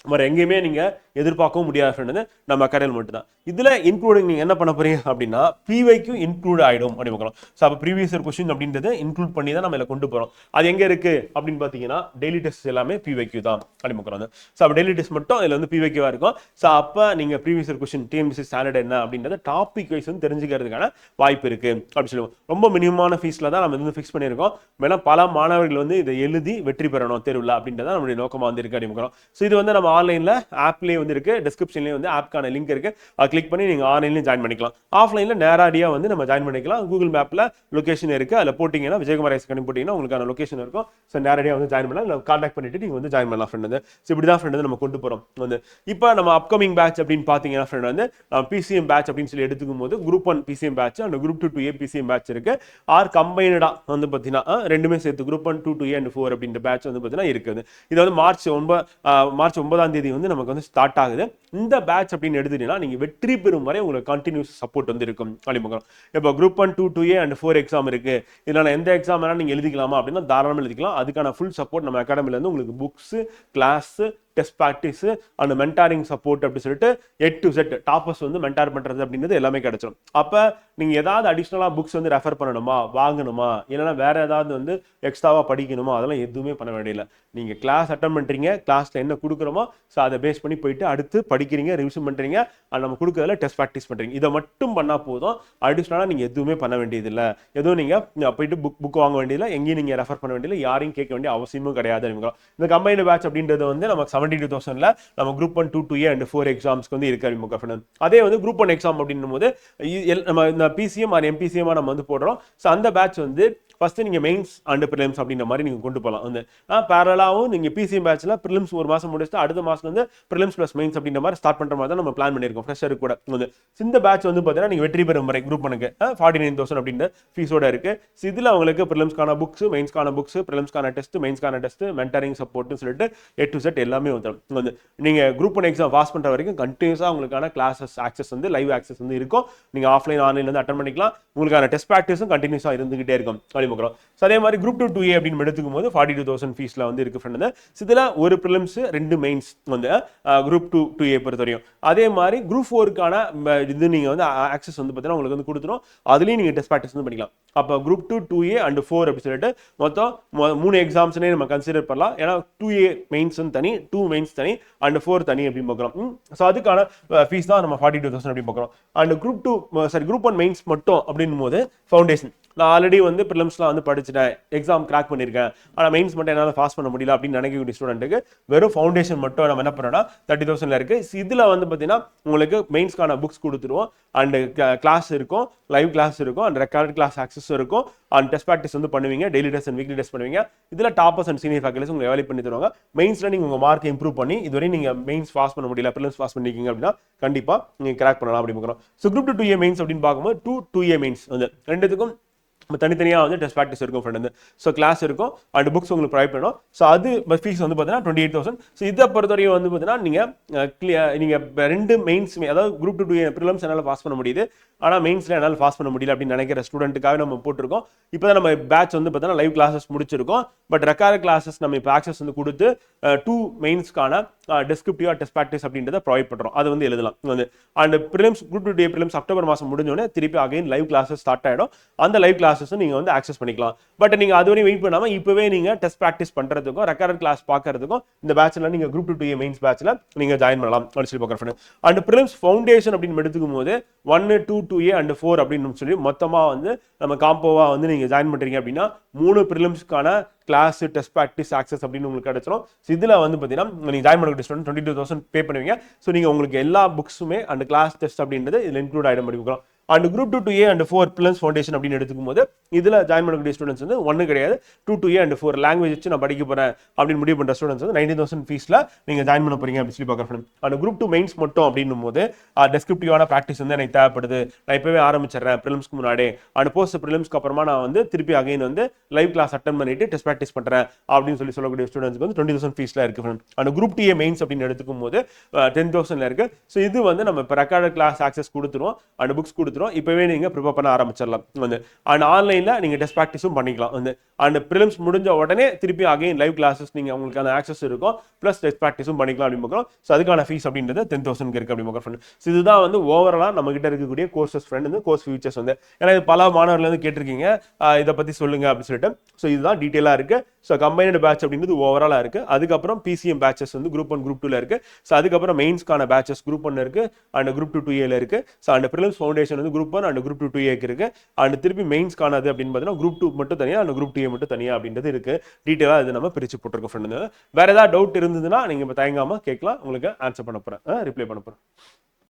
வேறு எங்கேயுமே நீங்கள் எதிர்பார்க்கவும் முடியாது, நம்ம அகாடமியில் மட்டும்தான். இதில் இன்க்ளூடிங் நீங்கள் என்ன பண்ண போறீங்க அப்படின்னா பிவைக்கு இன்க்ளூட் ஆகிடும் அப்படின்னு பார்க்கலாம். ஸோ அப்போ ப்ரீவியஸ் இயர் கொஸ்டின் அப்படின்றது இன்க்ளூட் பண்ணி தான் நம்ம இதில் கொண்டு போகிறோம். அது எங்கே இருக்குது அப்படின்னு பார்த்தீங்கன்னா டெய்லி டெஸ்ட் எல்லாமே பிவைக்கு தான் அப்படின்னு பார்க்குறோம். ஸோ அப்போ டெய்லி டெஸ்ட் மட்டும் இதில் வந்து பிவைக்குவாக இருக்கும். ஸோ அப்போ நீங்கள் previous year question TNPSC standard என்ன அப்படின்றத டாபிக் வைஸ் வந்து தெரிஞ்சுக்கிறதுக்கான வாய்ப்பு இருக்குது அப்படின்னு சொல்லுவோம். ரொம்ப மினிமமான ஃபீஸில் தான் நம்ம வந்து ஃபிக்ஸ் பண்ணியிருக்கோம். மேலும் பல மாணவர்கள் வந்து இதை எழுதி வெற்றி பெறணும் தேர்வில் அப்படின்றத நம்மளுடைய நோக்கமாக வந்து இருக்குது அப்படின்னு பார்க்குறோம். ஸோ இது வந்து நம்ம நம்ம ஆன்லைனில் ஆப்லேயே வந்து இருக்குது, டிஸ்கிரிப்ஷன்லேயே வந்து ஆப்க்கான லிங்க் இருக்குது, அதை கிளிக் பண்ணி நீங்கள் ஆன்லைன்லேயும் ஜாயின் பண்ணிக்கலாம். ஆஃப்லைனில் நேரடியாக வந்து நம்ம ஜாயின் பண்ணிக்கலாம். கூகுள் மேப்பில் லொக்கேஷன் இருக்குது, அதில் போட்டிங்கன்னா விஜயகுமார் ஐஸ்கனி போட்டிங்கன்னா உங்களுக்கான லொக்கேஷன் இருக்கும். ஸோ நேரடியாக வந்து ஜாயின் பண்ணலாம், இல்லை கான்டாக்ட் பண்ணிட்டு நீங்கள் வந்து ஜாயின் பண்ணலாம் ஃப்ரெண்ட் வந்து. ஸோ இப்படி தான் ஃப்ரெண்ட் வந்து நம்ம கொண்டு போகிறோம் வந்து. இப்போ நம்ம அப்கமிங் பேட்ச் அப்படின்னு பார்த்தீங்கன்னா ஃப்ரெண்ட் வந்து பிசிஎம் பேட்ச் அப்படின்னு சொல்லி எடுத்துக்கும் போது group 1 PCM batch and group 2 2A PCM batch இருக்கு. ஆர் கம்பைனடா வந்து பார்த்தீங்கன்னா ரெண்டுமே சேர்த்து குரூப் 1 2 2A and 4 அப்படின்ற பேட்ச் வந்து பார்த்தீங்கன்னா இருக்குது. இது வந்து மார்ச் 9ஆம் தேதி வந்து நமக்கு வந்து ஸ்டார்ட் ஆகுது. இந்த பேட்ச் அப்படின்னு எடுத்துட்டீங்கன்னா நீங்க வெற்றி பெறும் வரை உங்களுக்கு கண்டினியூஸ் சப்போர்ட் வந்து இருக்கும் அப்படிங்கிறோம். இப்போ குரூப் 1 2 2A and 4 எக்ஸாம் இருக்கு, இதனால எந்த எக்ஸாம் வேணா நீங்க எழுதிக்கலாமா அப்படின்னா தாராளமாக எழுதிக்கலாம். அதுக்கான ஃபுல் சப்போர்ட் நம்ம அகாடமில இருந்து உங்களுக்கு books, class, test practice and mentoring support அப்படி சொல்லிட்டு A to Z டாப்பர்ஸ் வந்து மென்டார் பண்றது அப்படின்றது எல்லாமே கிடைச்சிடும். அப்ப நீங்க ஏதாவது அடிஷனலா புக்ஸ் வந்து ரெஃபர் பண்ணணுமா, வாங்கணுமா, இல்லைன்னா வேற ஏதாவது வந்து எக்ஸ்ட்ராவா படிக்கணுமா, அதெல்லாம் எதுவுமே பண்ண வேண்டியதில்லை. நீங்க கிளாஸ் அட்டன் பண்றீங்க, கிளாஸ்ல என்ன கொடுக்குறோமோ ஸோ அதை பேஸ் பண்ணி போயிட்டு அடுத்து படிக்கிறீங்க, ரிவிஷன் பண்றீங்க, அது நம்ம கொடுக்கறதுல டெஸ்ட் ப்ராக்டிஸ் பண்றீங்க. இதை மட்டும் பண்ணா போதும். அடிஷனலா நீங்க எதுவுமே பண்ண வேண்டியதில்லை. எதுவும் நீங்க போயிட்டு புக் வாங்க வேண்டியதில்லை, எங்கேயும் நீங்க ரெஃபர் பண்ண வேண்டியதில்லை, யாரையும் கேட்க வேண்டிய அவசியமும் கிடையாது. இந்த கம்பைன்டு பேட்ச் அப்படின்றது வந்து நமக்கு 72,000ல நம்ம குரூப் 1 2 2A and 4 எக்ஸாம்ஸ்க்கு வந்து இருக்கு. அதே வந்து குரூப் 1 எக்ஸாம் அப்படின்னும் போது நம்ம இந்த பிசிஎம் ஆர் எம்பிசிஎம் நம்ம வந்து போடுறோம். ஸோ அந்த பேட்ச் வந்து ஃபர்ஸ்ட் நீங்க மெயின்ஸ் அண்ட் பிரிலிம்ஸ் அப்படின்ற மாதிரி நீங்க கொண்டு போகலாம். வந்து பேரலாவும் நீங்க பிசிஎம் பேட்ச்ல பிரிலிம்ஸ் ஒரு மாசம் முடிச்சுட்டு அடுத்த மாசம் வந்து பிரிலிம்ஸ் பிளஸ் மெயின்ஸ் அப்படின்ற மாதிரி ஸ்டார்ட் பண்ற மாதிரி தான் நம்ம பிளான் பண்ணியிருக்கோம். ஃப்ரெஷர் கூட வந்து இந்த பேட்ச் வந்து பார்த்தீங்கன்னா நீங்க வெற்றி பெறும் வரை குரூப் 1க்கு 49,000 அப்படின்ற ஃபீஸோட இருக்கு. இதுல உங்களுக்கு பிரிலிம்ஸ்க்கான புக்ஸ், மெயின்ஸ்க்கான புக்ஸ், பிரிலிம்ஸ்க்கான டெஸ்ட், மெயின்ஸ்க்கான டெஸ்ட், மென்டரிங் சப்போர்ட்னு சொல்லிட்டு A to Z எல்லாமே வந்துடும். வந்து நீங்க குரூப் 1 எக்ஸாம் பாஸ் பண்ற வரைக்கும் கண்டினியூஸா உங்களுக்கான கிளாஸஸ் ஆக்சஸ் வந்து லைவ் ஆக்சஸ் வந்து இருக்கும். நீங்க ஆஃப்லைன் ஆன்லைன்ல வந்து அட்டன் பண்ணிக்கலாம். உங்களுக்கான டெஸ்ட் ப்ராக்டிஸும் கண்டினியூஸா இருந்துகிட்டே இருக்கும். அதே மாதிரி குரூப் 2 2A அப்படின்னு எடுத்துக்கும் போது 42,000 ஃபீஸ்ல வந்து இருக்கு ஃப்ரெண்ட். இதுல ஒரு பிரிலிம்ஸ் 2 மெயின்ஸ் வந்து குரூப் 2 2A பொறுத்தவரையும். அதே மாதிரி குரூப் 4க்கான இது நீங்க வந்து ஆக்சஸ் வந்து பார்த்தீங்கன்னா உங்களுக்கு வந்து கொடுத்துரும். அதுலயும் நீங்க டெஸ்ட் ப்ராக்டிஸ் வந்து பண்ணிக்கலாம். அப்போ குரூப் 2 2A and 4 அப்படி சொல்லிட்டு மொத்தம் 3 எக்ஸாம்ஸ்னே நம்ம கன்சிடர் பண்ணலாம். ஏன்னா 2A மெயின்ஸ் தனி, 2 மெயின்ஸ் தனி அண்ட் 4 தனி அப்படின்னு பார்க்குறோம். ஸோ அதுக்கான ஃபீஸ் தான் நம்ம 42,000 அப்படின்னு பார்க்குறோம். அண்ட் குரூப் 1 மெயின்ஸ் மட்டும் அப்படின்னும் போது ஃபவுண்டேஷன் நான் ஆல்ரெடி வந்து ப்ரிலிம்ஸ்லாம் வந்து படிச்சுட்டேன், எக்ஸாம் கிராக் பண்ணியிருக்கேன், ஆனால் மெயின்ஸ் மட்டும் என்னால் பாஸ் பண்ண முடியல அப்படின்னு நினைக்கக்கூடிய ஸ்டூடெண்ட்டுக்கு வெறும் ஃபவுண்டேஷன் மட்டும் நம்ம என்ன பண்ணோம்னா 30,000 இருக்கு. இதில் வந்து பார்த்தீங்கன்னா உங்களுக்கு மெயின்ஸ்க்கான புக்ஸ் கொடுத்துருவோம் அண்ட் கிளாஸ் இருக்கும், லைவ் கிளாஸ் இருக்கும் அண்ட் ரெக்கார்ட் கிளாஸ் ஆக்சஸ் இருக்கும் அண்ட் டெஸ்ட் ப்ராக்டிஸ் வந்து பண்ணுவீங்க, daily test and weekly test பண்ணுவீங்க. இதில் டாப்பர்ஸ் அண்ட் சீனியர் ஃபேக்கல்டிஸ் உங்களுக்கு எவாலுவேட் பண்ணி தருவாங்க. மெயின்ஸில் நீங்கள் உங்கள் மார்க் இம்ப்ரூவ் பண்ணி இதுவரை நீங்கள் மெயின்ஸ் பாஸ் பண்ண முடியல, ப்ரிலிம்ஸ் பாஸ் பண்ணிருக்கீங்க அப்படின்னா கண்டிப்பாக நீங்கள் கிராக் பண்ணலாம் அப்படின்னு பார்க்குறோம். ஸோ குரூப் 2 2A மெயின்ஸ் அப்படின்னு பார்க்கும்போது 2 2A மெயின்ஸ் வந்து ரெண்டுத்துக்கும் தனித்தனியாக வந்து டெஸ்ட் ப்ராக்டிஸ் இருக்கும் ஃப்ரெண்ட் வந்து. ஸோ கிளாஸ் இருக்கும் அண்ட் புக்ஸ் உங்களுக்கு ப்ரொவைட் பண்ணணும். ஸோ அது ஃபீஸ் வந்து பார்த்தீங்கன்னா 28,000. ஸோ இதை பொறுத்தவரையும் வந்து பார்த்தீங்கன்னா நீங்கள் 2 மெயின்ஸுமே, அதாவது குரூப் 2 2A ப்ரிலிம்ஸ் என்னால் பாஸ் பண்ண முடியுது, ஆனால் மெயின்ஸில் என்னால் பாஸ் பண்ண முடியல அப்படின்னு நினைக்கிற ஸ்டூடெண்ட்டுக்காக நம்ம போட்டிருக்கோம். இப்போ தான் நம்ம பேட்ச் வந்து பார்த்தீங்கன்னா லைவ் கிளாஸஸ் முடிச்சிருக்கோம். பட் ரெக்கார்ட் கிளாஸஸ் நம்ம இப்போ ஆக்சஸ் வந்து கொடுத்து 2 மெயின்ஸ்க்கான டெஸ்கிரிப்டிவ் டெஸ்ட் ப்ராக்டிஸ் அப்படின்றத ப்ரொவைட் பண்ணுறோம். அது வந்து எழுதலாம் வந்து. And prelims group 2 2A prelims October மாதம் முடிஞ்சோடனே திருப்பி அகைன் லைவ் கிளாஸஸ் ஸ்டார்ட் ஆகிடும். அந்த லைவ் கிளாஸஸ் நீங்க வந்து ஆக்சஸ் பண்ணிக்கலாம். பட் நீங்க அதுவரை வெயிட் பண்ணாம இப்பவே நீங்க டெஸ்ட் பிராக்டிஸ் பண்றதுக்கும் ரெக்கார்ட் கிளாஸ் பார்க்கிறதுக்கும் இந்த பேட்ச்ல நீங்க குரூப் 2 2A மெயின்ஸ் பேட்ச்ல நீங்க ஜாயின் பண்ணலாம் அப்படின்னு சொல்லி பார்க்குறேன். அண்ட் பிரிலிம்ஸ் ஃபவுண்டேஷன் அப்படின்னு எடுத்துக்கும் போது 1 2 2A and 4 அப்படின்னு சொல்லி மொத்தமா வந்து நம்ம காம்போவா வந்து நீங்க ஜாயின் பண்றீங்க அப்படின்னா 3 பிரிலிம்ஸ்க்கான கிளாஸ், டெஸ்ட் ப்ராக்டிஸ் ஆக்சஸ் அப்படின்னு உங்களுக்கு கிடைச்சிடும். இதுல வந்து பார்த்தீங்கன்னா நீங்க ஜாயின் பண்ணக்கூடிய ஸ்டூடெண்ட் 22,000 பே பண்ணுவீங்க. ஸோ நீங்க உங்களுக்கு எல்லா புக்ஸுமே அண்ட் கிளாஸ் டெஸ்ட் அப்படின்றது இதுல இன்க்ளூட் ஆயிடும் படிக்கிறோம். And group 2 2A and 4 prelims foundation அப்படின்னு எடுத்துக்கும் போது இதுல ஜாயின் பண்ணக்கூடிய ஸ்டூடெண்ட்ஸ் வந்து 1 கிடையாது, 2 2A and 4 லாங்குவேஜ் வச்சு நான் படிக்க போறேன் அப்படின்னு முடிவு பண்ற ஸ்டூடெண்ட்ஸ் வந்து 19,000 ஃபீஸ்ல நீங்க ஜாயின் பண்ண போறீங்க அப்படின்னு சொல்லி பார்க்குறேன். அண்ட் குரூப் 2 மெயின்ஸ் மட்டும் அப்படின்னும் போது டெஸ்கிரிப்டிவான ப்ராக்டிஸ் வந்து எனக்கு தேவைப்படுது, நான் இப்பவே ஆரம்பிச்சிடறேன் ப்ரிலிம்ஸ்க்கு முன்னாடி அண்ட் போஸ்ட் ப்ரிலிம்ஸ்க்கு அப்புறமா நான் வந்து திருப்பி அகைன் வந்து லைவ் கிளாஸ் அட்டன் பண்ணிட்டு டெஸ்ட் ப்ராக்டிஸ் பண்றேன் அப்படின்னு சொல்லக்கூடிய ஸ்டூடெண்ட்ஸ்க்கு வந்து 20,000 ஃபீஸ்ல இருக்கு. அண்ட் குரூப் 2A மெயின்ஸ் அப்படின்னு எடுத்துக்கும் போது 10,000 இருக்கு. ஸோ இது வந்து நம்ம இப்போ ரெக்கார்ட் கிளாஸ் ஆக்சஸ் கொடுத்துருவோம் அண்ட் புக்ஸ் கொடுத்துருவோம். இப்பவே நீங்க ப்ரிப்பேர் பண்ண ஆரம்பிச்சிடலாம் வந்து. அண்ட் ஆன்லைன்ல நீங்க டெஸ்ட் ப்ராக்டிஸும் பண்ணிக்கலாம் வந்து. அண்ட் ப்ரிலிம்ஸ் முடிஞ்ச உடனே திருப்பி அகைன் லைவ் கிளாஸஸ் நீங்க உங்களுக்கான ஆக்சஸ் இருக்கும், பிளஸ் டெஸ்ட் ப்ராக்டிஸும் பண்ணிக்கலாம் அப்படின்னு பார்க்குறோம். ஸோ அதுக்கான ஃபீஸ் அப்படின்றது 10,000 இருக்கு அப்படின்னு பார்க்குறோம். ஸோ இதுதான் வந்து ஓவராலா நம்ம கிட்ட இருக்கக்கூடிய கோர்சஸ் ஃப்ரெண்ட் வந்து கோர்ஸ் ஃபியூச்சர்ஸ் வந்து. ஏன்னா இது பல மாணவர்கள் வந்து கேட்டிருக்கீங்க இதை பத்தி சொல்லுங்க அப்படின்னு சொல்லிட்டு. ஸோ இதுதான் டீட்டெயிலா இருக்கு. இருக்கு. ஸோ கம்பைனடு பேட்ச் அப்படின்றது ஓவராலாக இருக்கு. அதுக்கப்புறம் பிசிஎம் பேட்சஸ் வந்து குரூப் 1 குரூப் 2ல இருக்கு. ஸோ அதுக்கப்புறம் மெயின்ஸ்க்கான பேட்சஸ் குரூப் 1 இருக்கு அண்ட் குரூப் 2 2ஏல இருக்கு. ஸோ அண்ட் ப்ரிலிம்ஸ் ஃபவுண்டேஷன் வந்து குரூப் 1 அண்ட் குரூப் 2 2ஏக்கு இருக்கு. அண்ட் திருப்பி மெயின்ஸ்க்கானது அப்படின்னு பார்த்தீங்கன்னா குரூப் 2 மட்டும் தனியாக அண்ட் குரூப் 2ஏ மட்டும் தனியாக அப்படின்றது இருக்கு. டீட்டெயிலாக இது நம்ம பிரிச்சு போட்டிருக்கோம் ஃப்ரெண்டு. வேற ஏதாவது டவுட் இருந்ததுன்னா நீங்க தயங்காம கேட்கலாம், உங்களுக்கு ஆன்சர் பண்ண போறேன், ரிப்ளை பண்ண போறேன்.